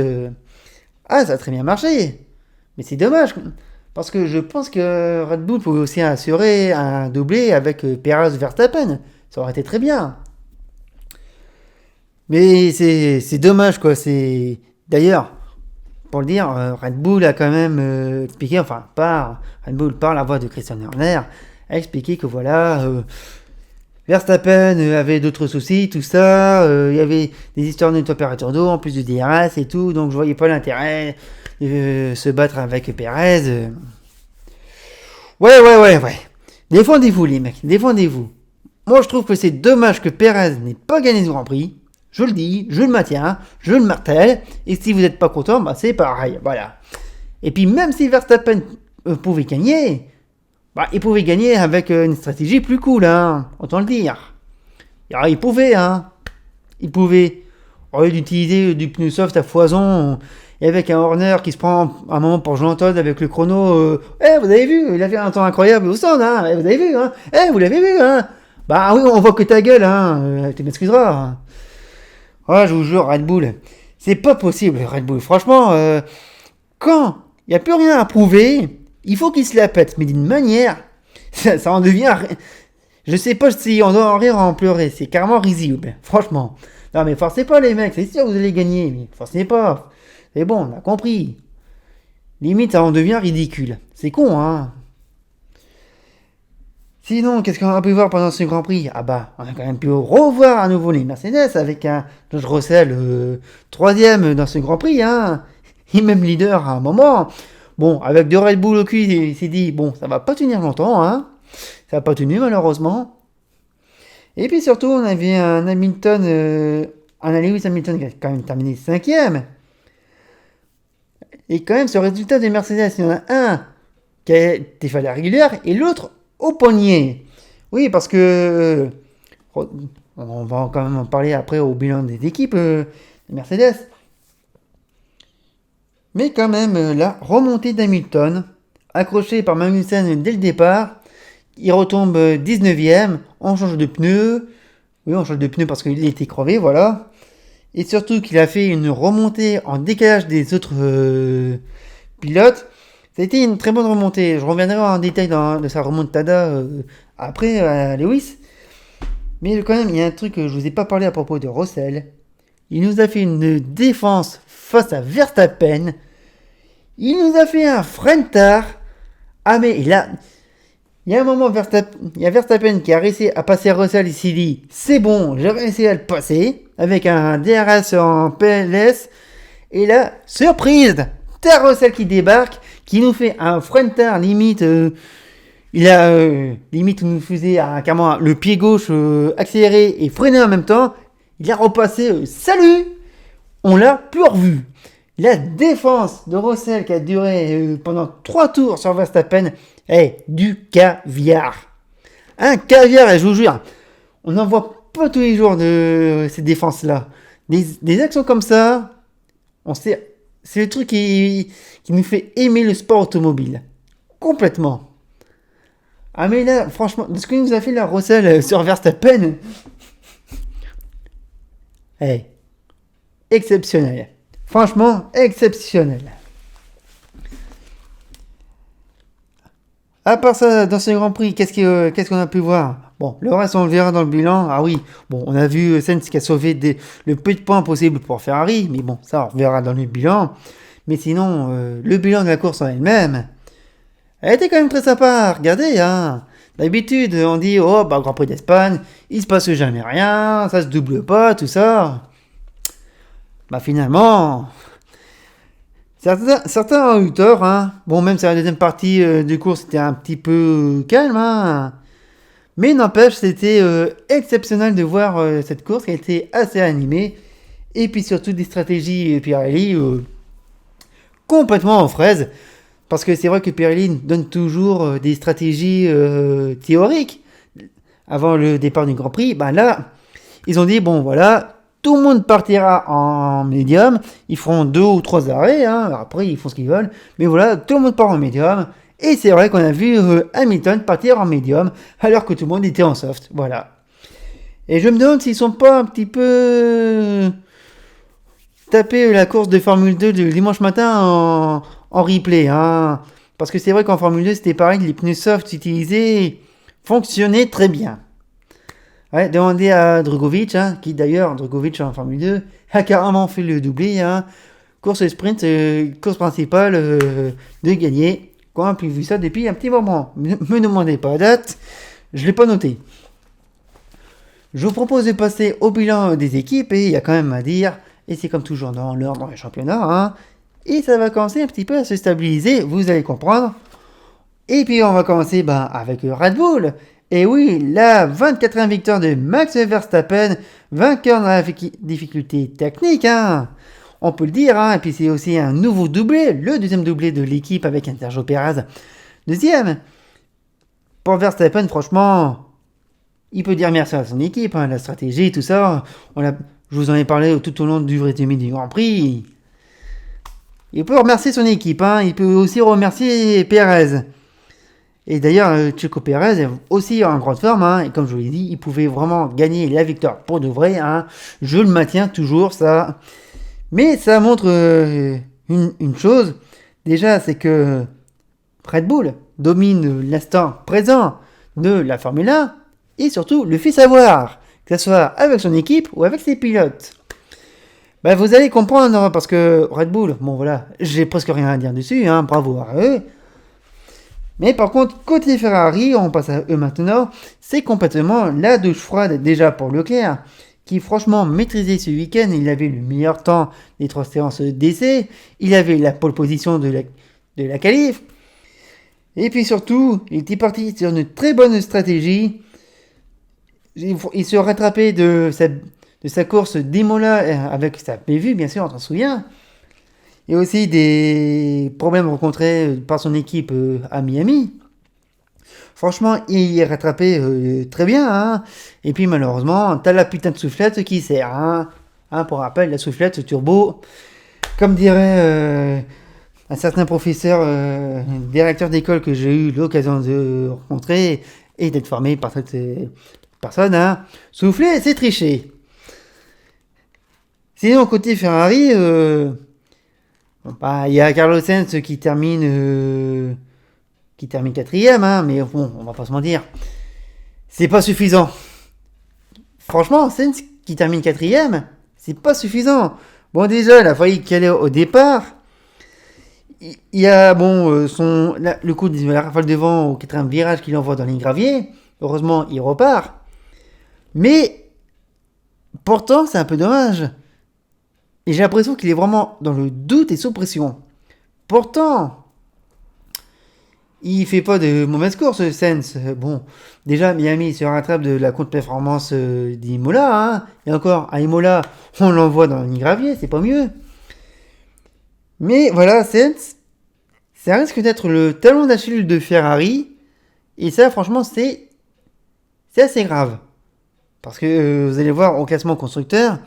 ça a très bien marché. Mais c'est dommage, parce que je pense que Red Bull pouvait aussi assurer un doublé avec Perez Verstappen. Ça aurait été très bien. Mais c'est dommage, quoi. C'est d'ailleurs, pour le dire, Red Bull a quand même expliqué, enfin, Red Bull par la voix de Christian Horner, a expliqué que voilà, Verstappen avait d'autres soucis, tout ça, il y avait des histoires de température d'eau en plus du DRS et tout, donc je voyais pas l'intérêt de se battre avec Perez. Ouais. Défendez-vous les mecs, défendez-vous. Moi je trouve que c'est dommage que Perez n'ait pas gagné ce Grand Prix. Je le dis, je le maintiens, je le martèle, et si vous n'êtes pas content, bah c'est pareil, voilà. Et puis même si Verstappen pouvait gagner, il pouvait gagner avec une stratégie plus cool, hein, autant le dire. Alors, il pouvait, hein. Il pouvait. Au lieu d'utiliser du pneu soft à foison, et avec un Horner qui se prend un moment pour Jean-Todt avec le chrono. Vous avez vu, il a fait un temps incroyable au stand, hein. Vous avez vu, hein. Vous l'avez vu, hein. Bah oui, on voit que ta gueule, hein. Tu m'excuseras. Hein. Ouais, je vous jure, Red Bull. C'est pas possible, Red Bull. Franchement, quand il n'y a plus rien à prouver, il faut qu'il se la pète. Mais d'une manière, ça en devient. Je sais pas si on doit en rire ou en pleurer. C'est carrément risible. Franchement. Non, mais forcez pas, les mecs. C'est sûr que vous allez gagner. Mais forcez pas. C'est bon, on a compris. Limite, ça en devient ridicule. C'est con, hein. Sinon, qu'est-ce qu'on a pu voir pendant ce Grand Prix? On a quand même pu revoir à nouveau les Mercedes avec un George Russell troisième dans ce Grand Prix, hein. Et même leader à un moment. Bon, avec deux Red Bull au cul, il s'est dit, bon, ça va pas tenir longtemps, hein. Ça n'a pas tenu, malheureusement. Et puis surtout, on avait un Hamilton, un Lewis Hamilton qui a quand même terminé 5ème. Et quand même, ce résultat des Mercedes, il y en a un qui a été fait à la régulière et l'autre au poignet. Oui, parce que on va quand même en parler après au bilan des équipes des Mercedes. Mais quand même, la remontée d'Hamilton, accroché par Magnussen dès le départ, il retombe 19ème, on change de pneu. Oui, on change de pneu parce qu'il était crevé, voilà. Et surtout qu'il a fait une remontée en décalage des autres pilotes. Ça a été une très bonne remontée. Je reviendrai en détail de sa remontada après à Lewis. Mais quand même, il y a un truc que je vous ai pas parlé à propos de Russell. Il nous a fait une défense face à Verstappen. Il nous a fait un frein-tard. Ah mais il y a un moment, il y a Verstappen qui a réussi à passer Russell. Il s'est dit, c'est bon, j'ai réussi à le passer. Avec un DRS en PLS. Et là, surprise, t'as Russell qui débarque, qui nous fait un frein-tard limite. Il a limite nous faisait carrément le pied gauche accéléré et freiné en même temps. Il a repassé, salut. On l'a plus revu. La défense de Russell qui a duré pendant 3 tours sur Verstappen est du caviar. Un caviar, et je vous jure, on n'en voit pas tous les jours de ces défenses-là. Des actions comme ça, c'est le truc qui nous fait aimer le sport automobile. Complètement. Ah mais là, franchement, ce que nous a fait la Russell sur Verstappen, est exceptionnel. Franchement, exceptionnel. À part ça, dans ce Grand Prix, qu'est-ce qu'on a pu voir? Bon, le reste, on le verra dans le bilan. Ah oui, bon, on a vu Sainz qui a sauvé le peu de points possible pour Ferrari, mais bon, ça, on verra dans le bilan. Mais sinon, le bilan de la course en elle-même, elle était quand même très sympa à regarder, hein. D'habitude, on dit, oh, bah, Grand Prix d'Espagne, il se passe jamais rien, ça se double pas, tout ça. Bah, finalement, certains ont eu tort, hein. Bon, même si la deuxième partie du cours c'était un petit peu calme, hein. Mais n'empêche, c'était exceptionnel de voir cette course qui a été assez animée. Et puis surtout des stratégies Pirelli complètement en fraise. Parce que c'est vrai que Pirelli donne toujours des stratégies théoriques avant le départ du Grand Prix. Ben là, ils ont dit, bon voilà, tout le monde partira en médium. Ils feront 2 ou 3 arrêts. Hein. Après, ils font ce qu'ils veulent. Mais voilà, tout le monde part en médium. Et c'est vrai qu'on a vu Hamilton partir en médium alors que tout le monde était en soft. Voilà. Et je me demande s'ils sont pas un petit peu tapé la course de Formule 2 du dimanche matin en replay. Hein. Parce que c'est vrai qu'en Formule 2, c'était pareil, les pneus soft utilisés fonctionnaient très bien. Ouais, demandez à Drugovic, hein, qui d'ailleurs, Drugovic en Formule 2, a carrément fait le doublé. Hein. Course sprint, course principale de gagner. Quand on a plus vu ça depuis un petit moment. Ne me demandez pas la date, je ne l'ai pas noté. Je vous propose de passer au bilan des équipes et il y a quand même à dire, et c'est comme toujours dans l'ordre dans les championnats, hein, et ça va commencer un petit peu à se stabiliser, vous allez comprendre. Et puis on va commencer avec Red Bull. Et oui, la 24e victoire de Max Verstappen, vainqueur dans la difficulté technique, hein. On peut le dire, hein. Et puis c'est aussi un nouveau doublé, le deuxième doublé de l'équipe avec Sergio Pérez. Deuxième, pour Verstappen, franchement, il peut dire merci à son équipe, hein, la stratégie, tout ça. Je vous en ai parlé tout au long du résumé du Grand Prix. Il peut remercier son équipe, hein. Il peut aussi remercier Pérez. Et d'ailleurs, Checo Pérez est aussi en grande forme, hein, et comme je vous l'ai dit, il pouvait vraiment gagner la victoire pour de vrai. Hein. Je le maintiens toujours, ça. Mais ça montre une chose. Déjà, c'est que Red Bull domine l'instant présent de la Formule 1 et surtout le fait savoir, que ce soit avec son équipe ou avec ses pilotes. Vous allez comprendre, parce que Red Bull, bon voilà, j'ai presque rien à dire dessus, hein, bravo à eux. Mais par contre, côté Ferrari, on passe à eux maintenant, c'est complètement la douche froide déjà pour Leclerc, qui franchement maîtrisait ce week-end, il avait le meilleur temps des 3 séances d'essai, il avait la pole position de la qualif, et puis surtout, il était parti sur une très bonne stratégie, il se rattrapait de sa course d'Imola avec sa PV, bien sûr, on s'en souvient, et aussi des problèmes rencontrés par son équipe à Miami. Franchement, il est rattrapé très bien. Hein. Et puis malheureusement, t'as la putain de soufflette qui sert. Hein. Pour rappel, la soufflette turbo, comme dirait un certain professeur, directeur d'école que j'ai eu l'occasion de rencontrer et d'être formé par cette personne, hein. Souffler, c'est tricher. Sinon, côté Ferrari, il y a Carlos Sainz qui termine quatrième, hein, mais bon, on va pas se mentir, c'est pas suffisant. Franchement, Sainz qui termine quatrième, c'est pas suffisant. Bon, déjà, il a failli caler au départ. Il y a le coup de la rafale de vent au quatrième virage qu'il envoie dans les graviers. Heureusement, il repart. Mais pourtant, c'est un peu dommage. Et j'ai l'impression qu'il est vraiment dans le doute et sous pression. Pourtant, il fait pas de mauvaise course, Sainz. Bon, déjà, Miami se rattrape de la contre-performance d'Imola. Hein. Et encore, à Imola, on l'envoie dans les graviers, c'est pas mieux. Mais voilà, Sainz, ça risque d'être le talon d'Achille de Ferrari. Et ça, franchement, c'est assez grave. Parce que vous allez voir au classement constructeur,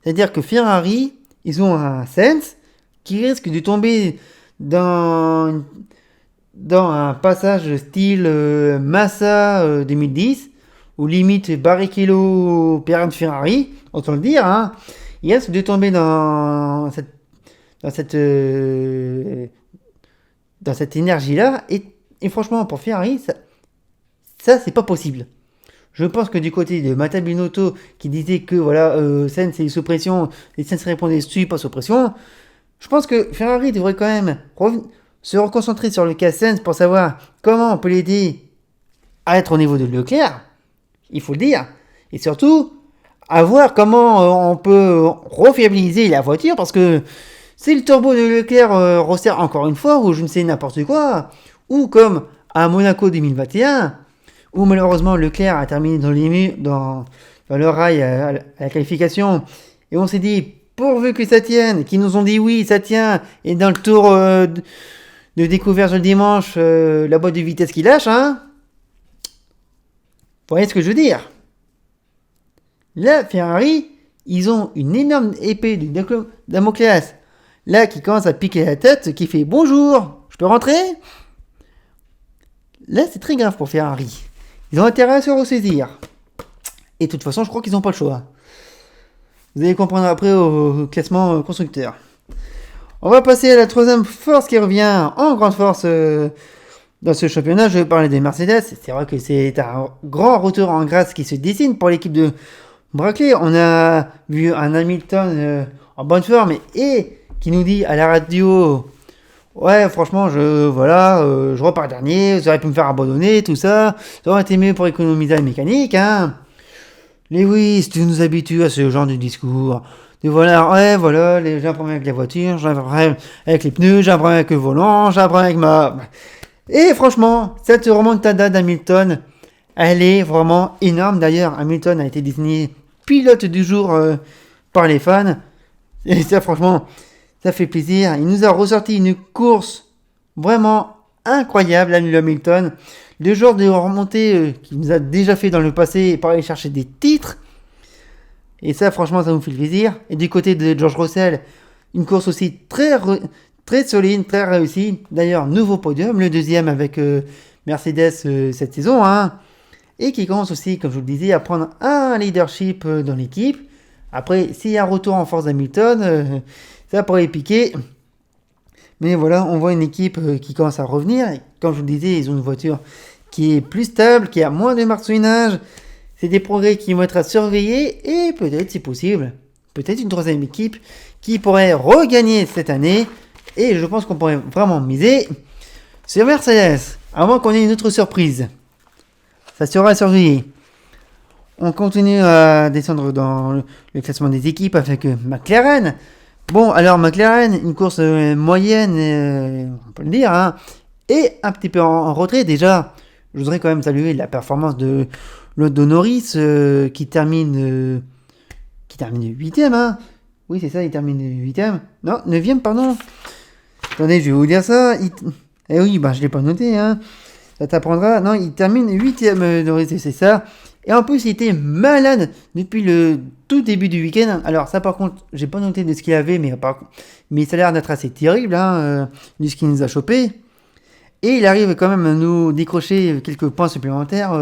c'est-à-dire que Ferrari, ils ont un Sainz qui risque de tomber dans un passage style Massa 2010, ou limite Barrichello Perrin de Ferrari, autant le dire. Hein. Il risque de tomber dans cette énergie-là. Et franchement, pour Ferrari, ça c'est pas possible. Je pense que du côté de Matteo Binotto, qui disait que voilà, Sainz est sous pression, et Sainz répondait je suis pas sous pression, je pense que Ferrari devrait quand même se reconcentrer sur le cas Sainz pour savoir comment on peut l'aider à être au niveau de Leclerc, il faut le dire, et surtout à voir comment on peut refiabiliser la voiture, parce que si le turbo de Leclerc resserre encore une fois, ou je ne sais n'importe quoi, ou comme à Monaco 2021, où malheureusement Leclerc a terminé dans le rail à la qualification, et on s'est dit, pourvu que ça tienne, qu'ils nous ont dit oui, ça tient, et dans le tour de découverte le dimanche, la boîte de vitesse qui lâche, hein. Vous voyez ce que je veux dire? Là, Ferrari, ils ont une énorme épée de Damoclès, là, qui commence à piquer la tête, qui fait bonjour, je peux rentrer? Là, c'est très grave pour Ferrari. Ils ont intérêt à se ressaisir. Et de toute façon, je crois qu'ils n'ont pas le choix. Vous allez comprendre après au classement constructeur. On va passer à la troisième force qui revient en grande force dans ce championnat. Je vais parler des Mercedes. C'est vrai que c'est un grand retour en grâce qui se dessine pour l'équipe de Brackley. On a vu un Hamilton en bonne forme et qui nous dit à la radio... Ouais, franchement, je repars dernier, vous auriez pu me faire abandonner, tout ça. Ça aurait été mieux pour économiser la mécanique, hein. Lewis, tu nous habitues à ce genre de discours. J'ai un problème avec la voiture, j'ai un problème avec les pneus, j'ai un problème avec le volant, j'ai un problème avec ma... Et franchement, cette remontada d'Hamilton, elle est vraiment énorme. D'ailleurs, Hamilton a été désigné pilote du jour par les fans. Et ça, franchement... Ça fait plaisir. Il nous a ressorti une course vraiment incroyable, Hamilton. Le genre de remontée qu'il nous a déjà fait dans le passé pour aller chercher des titres. Et ça, franchement, ça nous fait plaisir. Et du côté de George Russell, une course aussi très solide, très réussie. D'ailleurs, nouveau podium, le deuxième avec Mercedes cette saison. Hein. Et qui commence aussi, comme je vous le disais, à prendre un leadership dans l'équipe. Après, s'il y a un retour en force d'Hamilton... ça pourrait piquer. Mais voilà, on voit une équipe qui commence à revenir. Et comme je vous le disais, ils ont une voiture qui est plus stable, qui a moins de marcouinage. C'est des progrès qui vont être à surveiller. Et peut-être, si possible, peut-être une troisième équipe qui pourrait regagner cette année. Et je pense qu'on pourrait vraiment miser sur Mercedes. Avant qu'on ait une autre surprise. Ça sera surveillé. On continue à descendre dans le classement des équipes avec McLaren. Bon, alors McLaren, une course moyenne, on peut le dire, hein, et un petit peu en retrait. Déjà, je voudrais quand même saluer la performance de Lando Norris qui termine 8ème. Hein. Oui, c'est ça, il termine 8ème. Non, 9ème, pardon. Attendez, je vais vous dire ça. Eh oui, je ne l'ai pas noté. Hein. Ça t'apprendra. Non, il termine 8ème, Norris, c'est ça. Et en plus, il était malade depuis le tout début du week-end. Alors ça, par contre, j'ai pas noté de ce qu'il avait, mais ça a l'air d'être assez terrible, de ce qu'il nous a chopé. Et il arrive quand même à nous décrocher quelques points supplémentaires,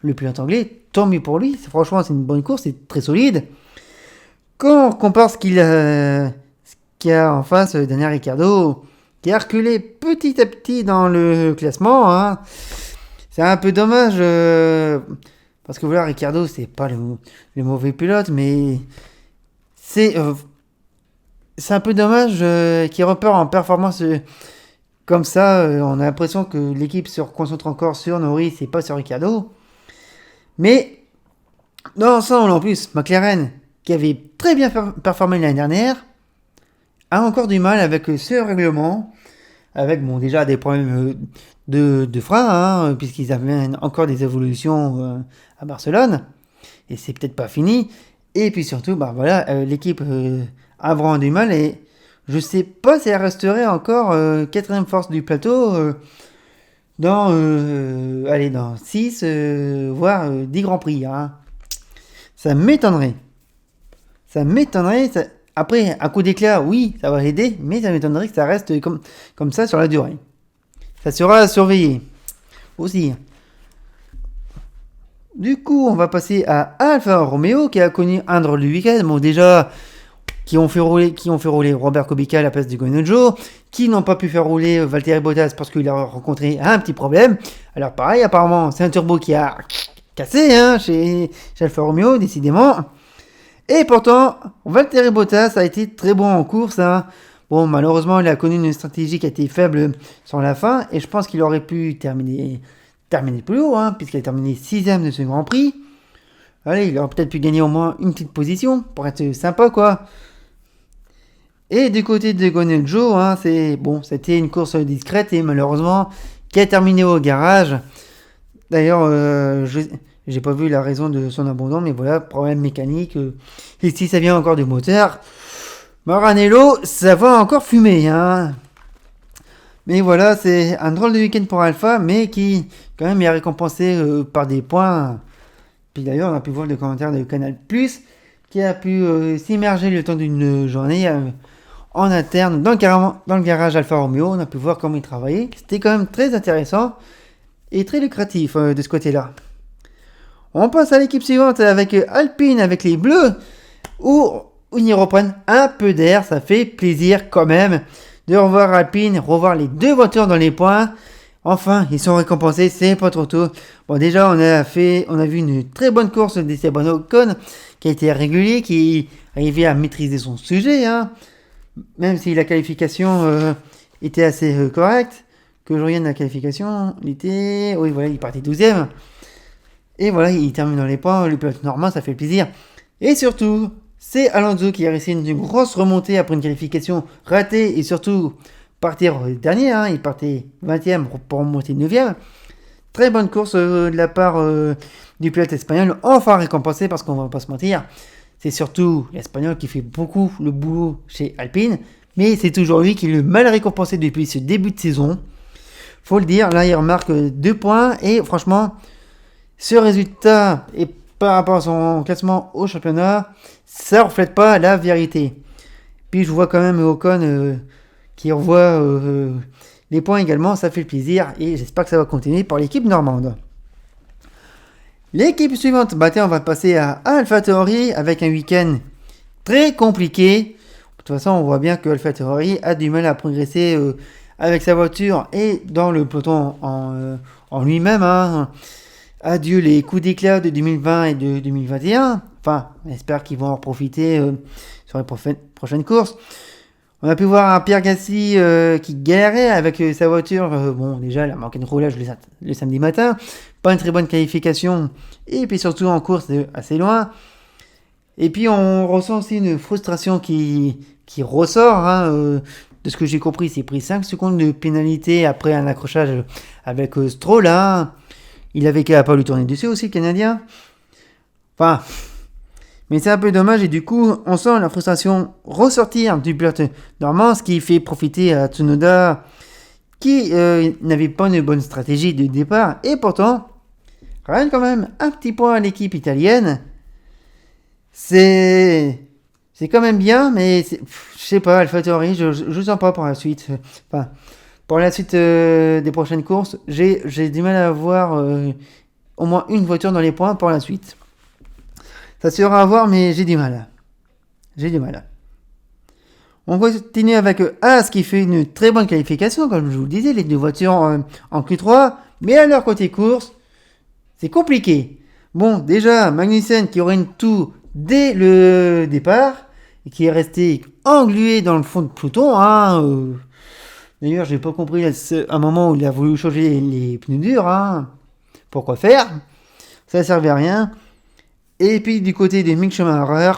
le pilote anglais. Tant mieux pour lui. Franchement, c'est une bonne course, c'est très solide. Quand on compare ce qu'il y a en face, Daniel Ricciardo, qui a reculé petit à petit dans le classement, c'est un peu dommage, parce que voilà, Ricciardo, c'est pas le mauvais pilote, mais c'est un peu dommage qu'il repart en performance comme ça. On a l'impression que l'équipe se concentre encore sur Norris et pas sur Ricciardo. Mais dans l'ensemble, en plus, McLaren, qui avait très bien performé l'année dernière, a encore du mal avec ce règlement, avec déjà des problèmes de frein, puisqu'ils avaient encore des évolutions à Barcelone, et c'est peut-être pas fini. Et puis surtout, l'équipe a vraiment du mal, et je sais pas si elle resterait encore quatrième force du plateau dans 6, voire 10 Grands Prix. Ça m'étonnerait. Après, un coup d'éclat, oui, ça va aider, mais ça m'étonnerait que ça reste comme ça sur la durée. Ça sera surveillé aussi. Du coup, on va passer à Alfa Romeo, qui a connu un drôle de week-end. Bon, déjà, qui ont fait rouler Robert Kubica à la place de Guanyu, qui n'ont pas pu faire rouler Valtteri Bottas parce qu'il a rencontré un petit problème. Alors pareil, apparemment, c'est un turbo qui a cassé chez Alfa Romeo, décidément. Et pourtant, Valtteri Bottas a été très bon en course. Bon, malheureusement, il a connu une stratégie qui a été faible sur la fin, et je pense qu'il aurait pu terminer plus haut, puisqu'il a terminé 6ème de ce Grand Prix. Allez, il aurait peut-être pu gagner au moins une petite position, pour être sympa, quoi. Et du côté de Guanyu Zhou, c'était une course discrète, et malheureusement, qui a terminé au garage. D'ailleurs, j'ai pas vu la raison de son abandon, mais voilà, problème mécanique. Et si ça vient encore du moteur, Maranello, ça va encore fumer. Mais voilà, c'est un drôle de week-end pour Alpha, mais qui quand même est récompensé par des points. Puis d'ailleurs, on a pu voir le commentaire de Canal+, qui a pu s'immerger le temps d'une journée en interne dans le garage Alfa Romeo. On a pu voir comment il travaillait. C'était quand même très intéressant et très lucratif de ce côté-là. On passe à l'équipe suivante avec Alpine, avec les Bleus, où ils reprennent un peu d'air. Ça fait plaisir quand même de revoir Alpine, revoir les deux voitures dans les points. Enfin, ils sont récompensés, c'est pas trop tôt. Bon, déjà, on a vu une très bonne course d'Esteban Ocon, qui a été régulier, qui arrivait à maîtriser son sujet, même si la qualification était assez correcte. Que je revienne à la qualification, il partait 12ème. Et voilà, il termine dans les points, le pilote normand, ça fait plaisir. Et surtout, c'est Alonso qui a réussi une grosse remontée après une qualification ratée, et surtout partir dernier, il partait 20ème pour remonter 9ème. Très bonne course de la part du pilote espagnol, enfin récompensé, parce qu'on va pas se mentir, c'est surtout l'Espagnol qui fait beaucoup le boulot chez Alpine, mais c'est toujours lui qui est le mal récompensé depuis ce début de saison. Faut le dire, là il remarque 2 points, et franchement, ce résultat, et par rapport à son classement au championnat, ça reflète pas la vérité. Puis je vois quand même Ocon qui revoit les points également, ça fait plaisir, et j'espère que ça va continuer pour l'équipe normande. L'équipe suivante, on va passer à AlphaTauri avec un week-end très compliqué. De toute façon, on voit bien que AlphaTauri a du mal à progresser avec sa voiture et dans le peloton en lui-même. Adieu les coups d'éclat de 2020 et de 2021. Enfin, on espère qu'ils vont en profiter sur les prochaines courses. On a pu voir un Pierre Gasly qui galérait avec sa voiture. Déjà, il a manqué de roulage le samedi matin. Pas une très bonne qualification. Et puis surtout en course assez loin. Et puis on ressent aussi une frustration qui ressort. De ce que j'ai compris, c'est pris 5 secondes de pénalité après un accrochage avec Stroll. Il avait qu'à pas lui tourner dessus aussi, le Canadien. Enfin, mais c'est un peu dommage, et du coup, on sent la frustration ressortir du pilote normand, ce qui fait profiter à Tsunoda, qui n'avait pas une bonne stratégie de départ. Et pourtant, ramène quand même un petit point à l'équipe italienne. C'est quand même bien, mais je sais pas, AlphaTauri, je sens pas pour la suite. Enfin, pour la suite des prochaines courses, j'ai du mal à avoir au moins une voiture dans les points pour la suite. Ça sera à voir, mais j'ai du mal. On continue avec As qui fait une très bonne qualification, comme je vous le disais, les deux voitures en Q3, mais à leur côté course, c'est compliqué. Bon, déjà, Magnussen qui aurait une toux dès le départ, et qui est resté englué dans le fond de peloton. D'ailleurs, j'ai pas compris à un moment où il a voulu changer les pneus durs. Pourquoi faire? Ça servait à rien. Et puis du côté de Mick Schumacher,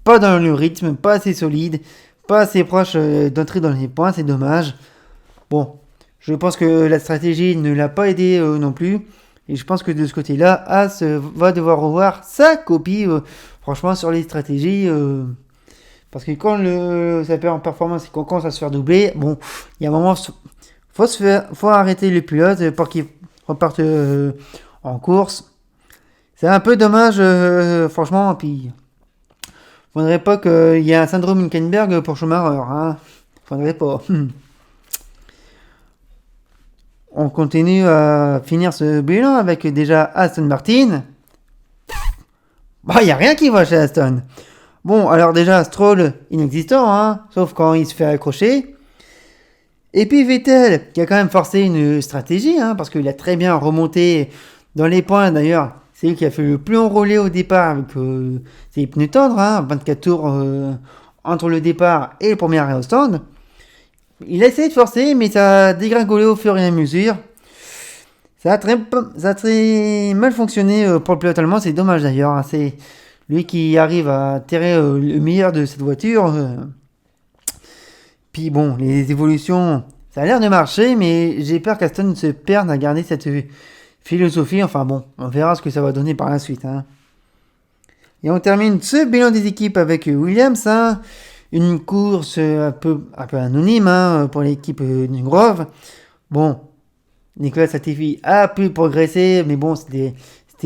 pas dans le rythme, pas assez solide, pas assez proche d'entrer dans les points, c'est dommage. Bon, je pense que la stratégie ne l'a pas aidé non plus. Et je pense que de ce côté-là, As va devoir revoir sa copie, franchement, sur les stratégies. Parce que quand ça perd en performance et qu'on commence à se faire doubler, bon, il y a un moment, faut arrêter les pilotes pour qu'ils repartent en course. C'est un peu dommage, franchement. Puis, faudrait pas qu'il y ait un syndrome Hülkenberg pour Schumacher. Faudrait pas. On continue à finir ce bilan avec déjà Aston Martin. Il n'y a rien qui va chez Aston. Bon, alors déjà, Stroll, inexistant, sauf quand il se fait accrocher. Et puis Vettel, qui a quand même forcé une stratégie, parce qu'il a très bien remonté dans les points. D'ailleurs, c'est lui qui a fait le plus enrôlé au départ avec ses pneus tendres, 24 tours entre le départ et le premier arrêt au stand. Il a essayé de forcer, mais ça a dégringolé au fur et à mesure. Ça a très mal fonctionné pour le pilote allemand, c'est dommage d'ailleurs. C'est lui qui arrive à tirer le meilleur de cette voiture. Puis bon, les évolutions, ça a l'air de marcher, mais j'ai peur qu'Aston se perde à garder cette philosophie. Enfin bon, on verra ce que ça va donner par la suite. Et on termine ce bilan des équipes avec Williams. Une course un peu anonyme pour l'équipe du Grove. Bon, Nicolas Latifi a pu progresser, mais bon, c'était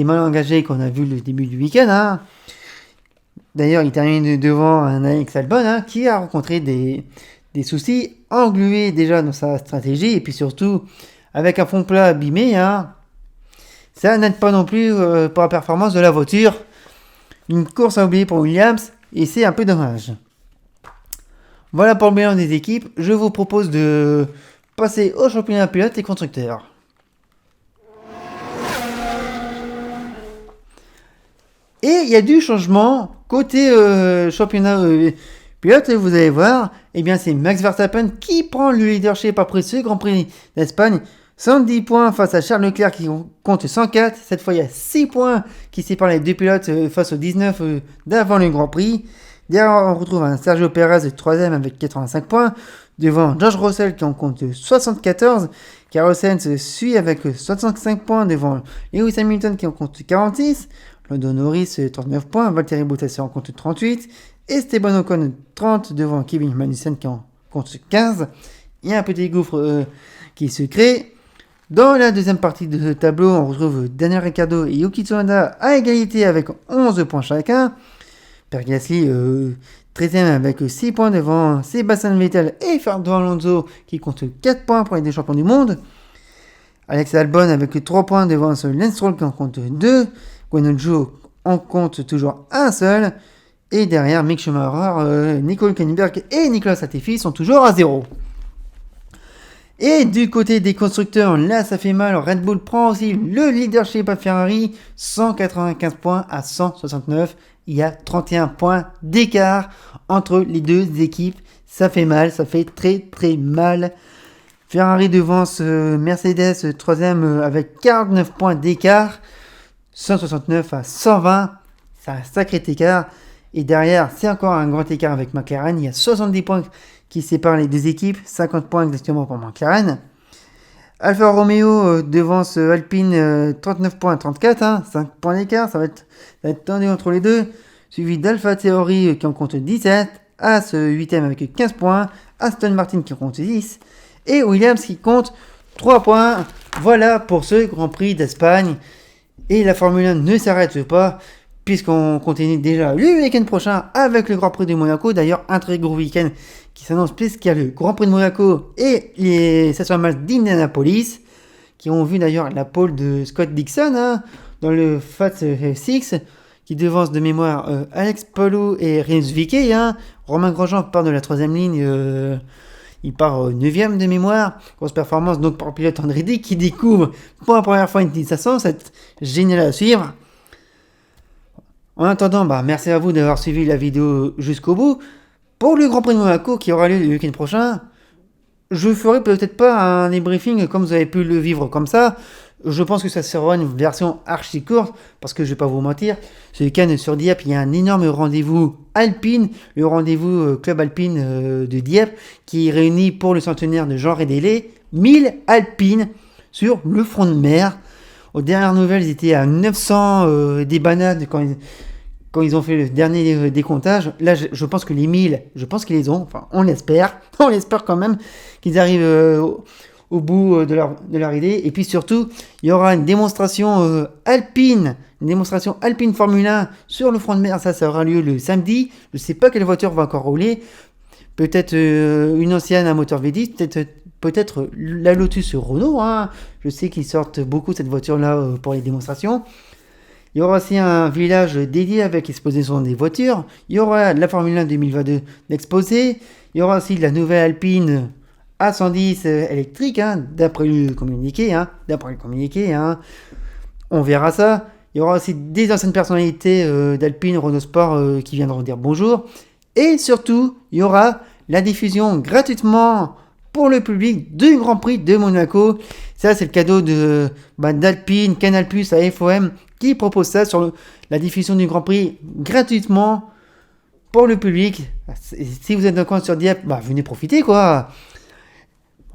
mal engagé qu'on a vu le début du week-end. D'ailleurs, il termine devant un Alex Albon qui a rencontré des soucis, englués déjà dans sa stratégie, et puis surtout avec un fond plat abîmé. Ça n'aide pas non plus pour la performance de la voiture. Une course à oublier pour Williams, et c'est un peu dommage. Voilà pour le bilan des équipes. Je vous propose de passer au championnat pilote et constructeurs. Et il y a du changement côté championnat pilote, vous allez voir. C'est Max Verstappen qui prend le leadership après ce Grand Prix d'Espagne. 110 points face à Charles Leclerc qui compte 104. Cette fois, il y a 6 points qui séparent les deux pilotes face aux 19 d'avant le Grand Prix. Derrière, on retrouve un Sergio Perez 3ème avec 85 points. Devant George Russell qui en compte 74. Carlos Sainz suit avec 65 points devant Lewis Hamilton qui en compte 46. Lando Norris 39 points. Valtteri Bottas en compte 38. Esteban Ocon 30 devant Kevin Magnussen qui en compte 15. Il y a un petit gouffre qui se crée. Dans la deuxième partie de ce tableau, on retrouve Daniel Ricciardo et Yuki Tsunoda à égalité avec 11 points chacun. Pierre Gasly 13ème avec 6 points devant Sébastien Vettel et Fernando Alonso qui compte 4 points pour les deux champions du monde. Alex Albon avec 3 points devant Lance Stroll qui en compte 2. Guanyu Zhou en compte toujours un seul. Et derrière, Mick Schumacher, Nico Hülkenberg et Nicolas Latifi sont toujours à 0. Et du côté des constructeurs, là ça fait mal. Red Bull prend aussi le leadership à Ferrari, 195 points à 169. Il y a 31 points d'écart entre les deux équipes. Ça fait mal, ça fait très très mal. Ferrari devance Mercedes 3ème avec 49 points d'écart. 169 à 120. C'est un sacré écart. Et derrière, c'est encore un grand écart avec McLaren. Il y a 70 points qui séparent les deux équipes. 50 points exactement pour McLaren. Alfa Romeo devance Alpine 39 points à 34. 5 points d'écart. Ça va être tendu entre les deux. Suivi d'Alpha Theory qui en compte 17. As 8ème avec 15 points. Aston Martin qui en compte 10. Et Williams qui compte 3 points. Voilà pour ce Grand Prix d'Espagne. Et la Formule 1 ne s'arrête pas, puisqu'on continue déjà le week-end prochain avec le Grand Prix de Monaco. D'ailleurs, un très gros week-end qui s'annonce, puisqu'il y a le Grand Prix de Monaco et les 700 miles d'Indianapolis, qui ont vu d'ailleurs la pole de Scott Dixon dans le Fast 6, qui devance de mémoire Alex Palou et Rins Vicky. Romain Grosjean part de la 3ème ligne, il part 9ème de mémoire. Grosse performance donc pour le pilote Andretti qui découvre pour la première fois une Indy 500, c'est génial à suivre. En attendant, merci à vous d'avoir suivi la vidéo jusqu'au bout. Pour le Grand Prix de Monaco qui aura lieu le week-end prochain, je ferai peut-être pas un débriefing comme vous avez pu le vivre comme ça. Je pense que ça sera une version archi courte, parce que je vais pas vous mentir, ce week-end sur Dieppe, il y a un énorme rendez-vous alpine, le rendez-vous Club Alpine de Dieppe, qui réunit pour le centenaire de Jean Rédélé 1000 alpines sur le front de mer. Aux dernières nouvelles, ils étaient à 900 débannades quand ils ont fait le dernier décomptage. Là, je pense que les 1000, je pense qu'ils les ont, enfin on l'espère quand même qu'ils arrivent au bout de leur idée. Et puis surtout, il y aura une démonstration alpine Formule 1 sur le front de mer. Ça aura lieu le samedi. Je ne sais pas quelle voiture va encore rouler. Peut-être une ancienne à moteur V10, peut-être la Lotus Renault. Je sais qu'ils sortent beaucoup cette voiture-là pour les démonstrations. Il y aura aussi un village dédié avec exposition des voitures. Il y aura la Formule 1 2022 d'exposé. Il y aura aussi la nouvelle Alpine A110 électrique, d'après le communiqué. On verra ça. Il y aura aussi des anciennes personnalités d'Alpine, Renault Sport qui viendront dire bonjour. Et surtout, il y aura la diffusion gratuitement pour le public du Grand Prix de Monaco. Ça, c'est le cadeau d'Alpine, Canal+, à FOM qui propose ça sur la diffusion du Grand Prix gratuitement pour le public. Si vous êtes dans le coin sur Dieppe, venez profiter quoi.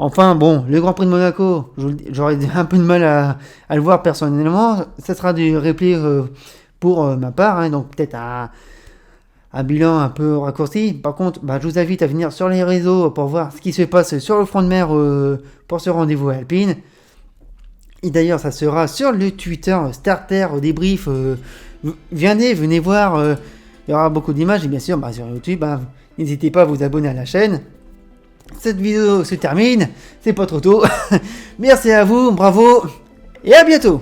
Enfin bon, le Grand Prix de Monaco, j'aurais un peu de mal à le voir personnellement. Ça sera du replay pour ma part, donc peut-être un bilan un peu raccourci. Par contre, je vous invite à venir sur les réseaux pour voir ce qui se passe sur le front de mer pour ce rendez-vous alpine. Et d'ailleurs, ça sera sur le Twitter Starter débrief. Venez voir. Il y aura beaucoup d'images et bien sûr sur YouTube. N'hésitez pas à vous abonner à la chaîne. Cette vidéo se termine, c'est pas trop tôt. Merci à vous, bravo et à bientôt.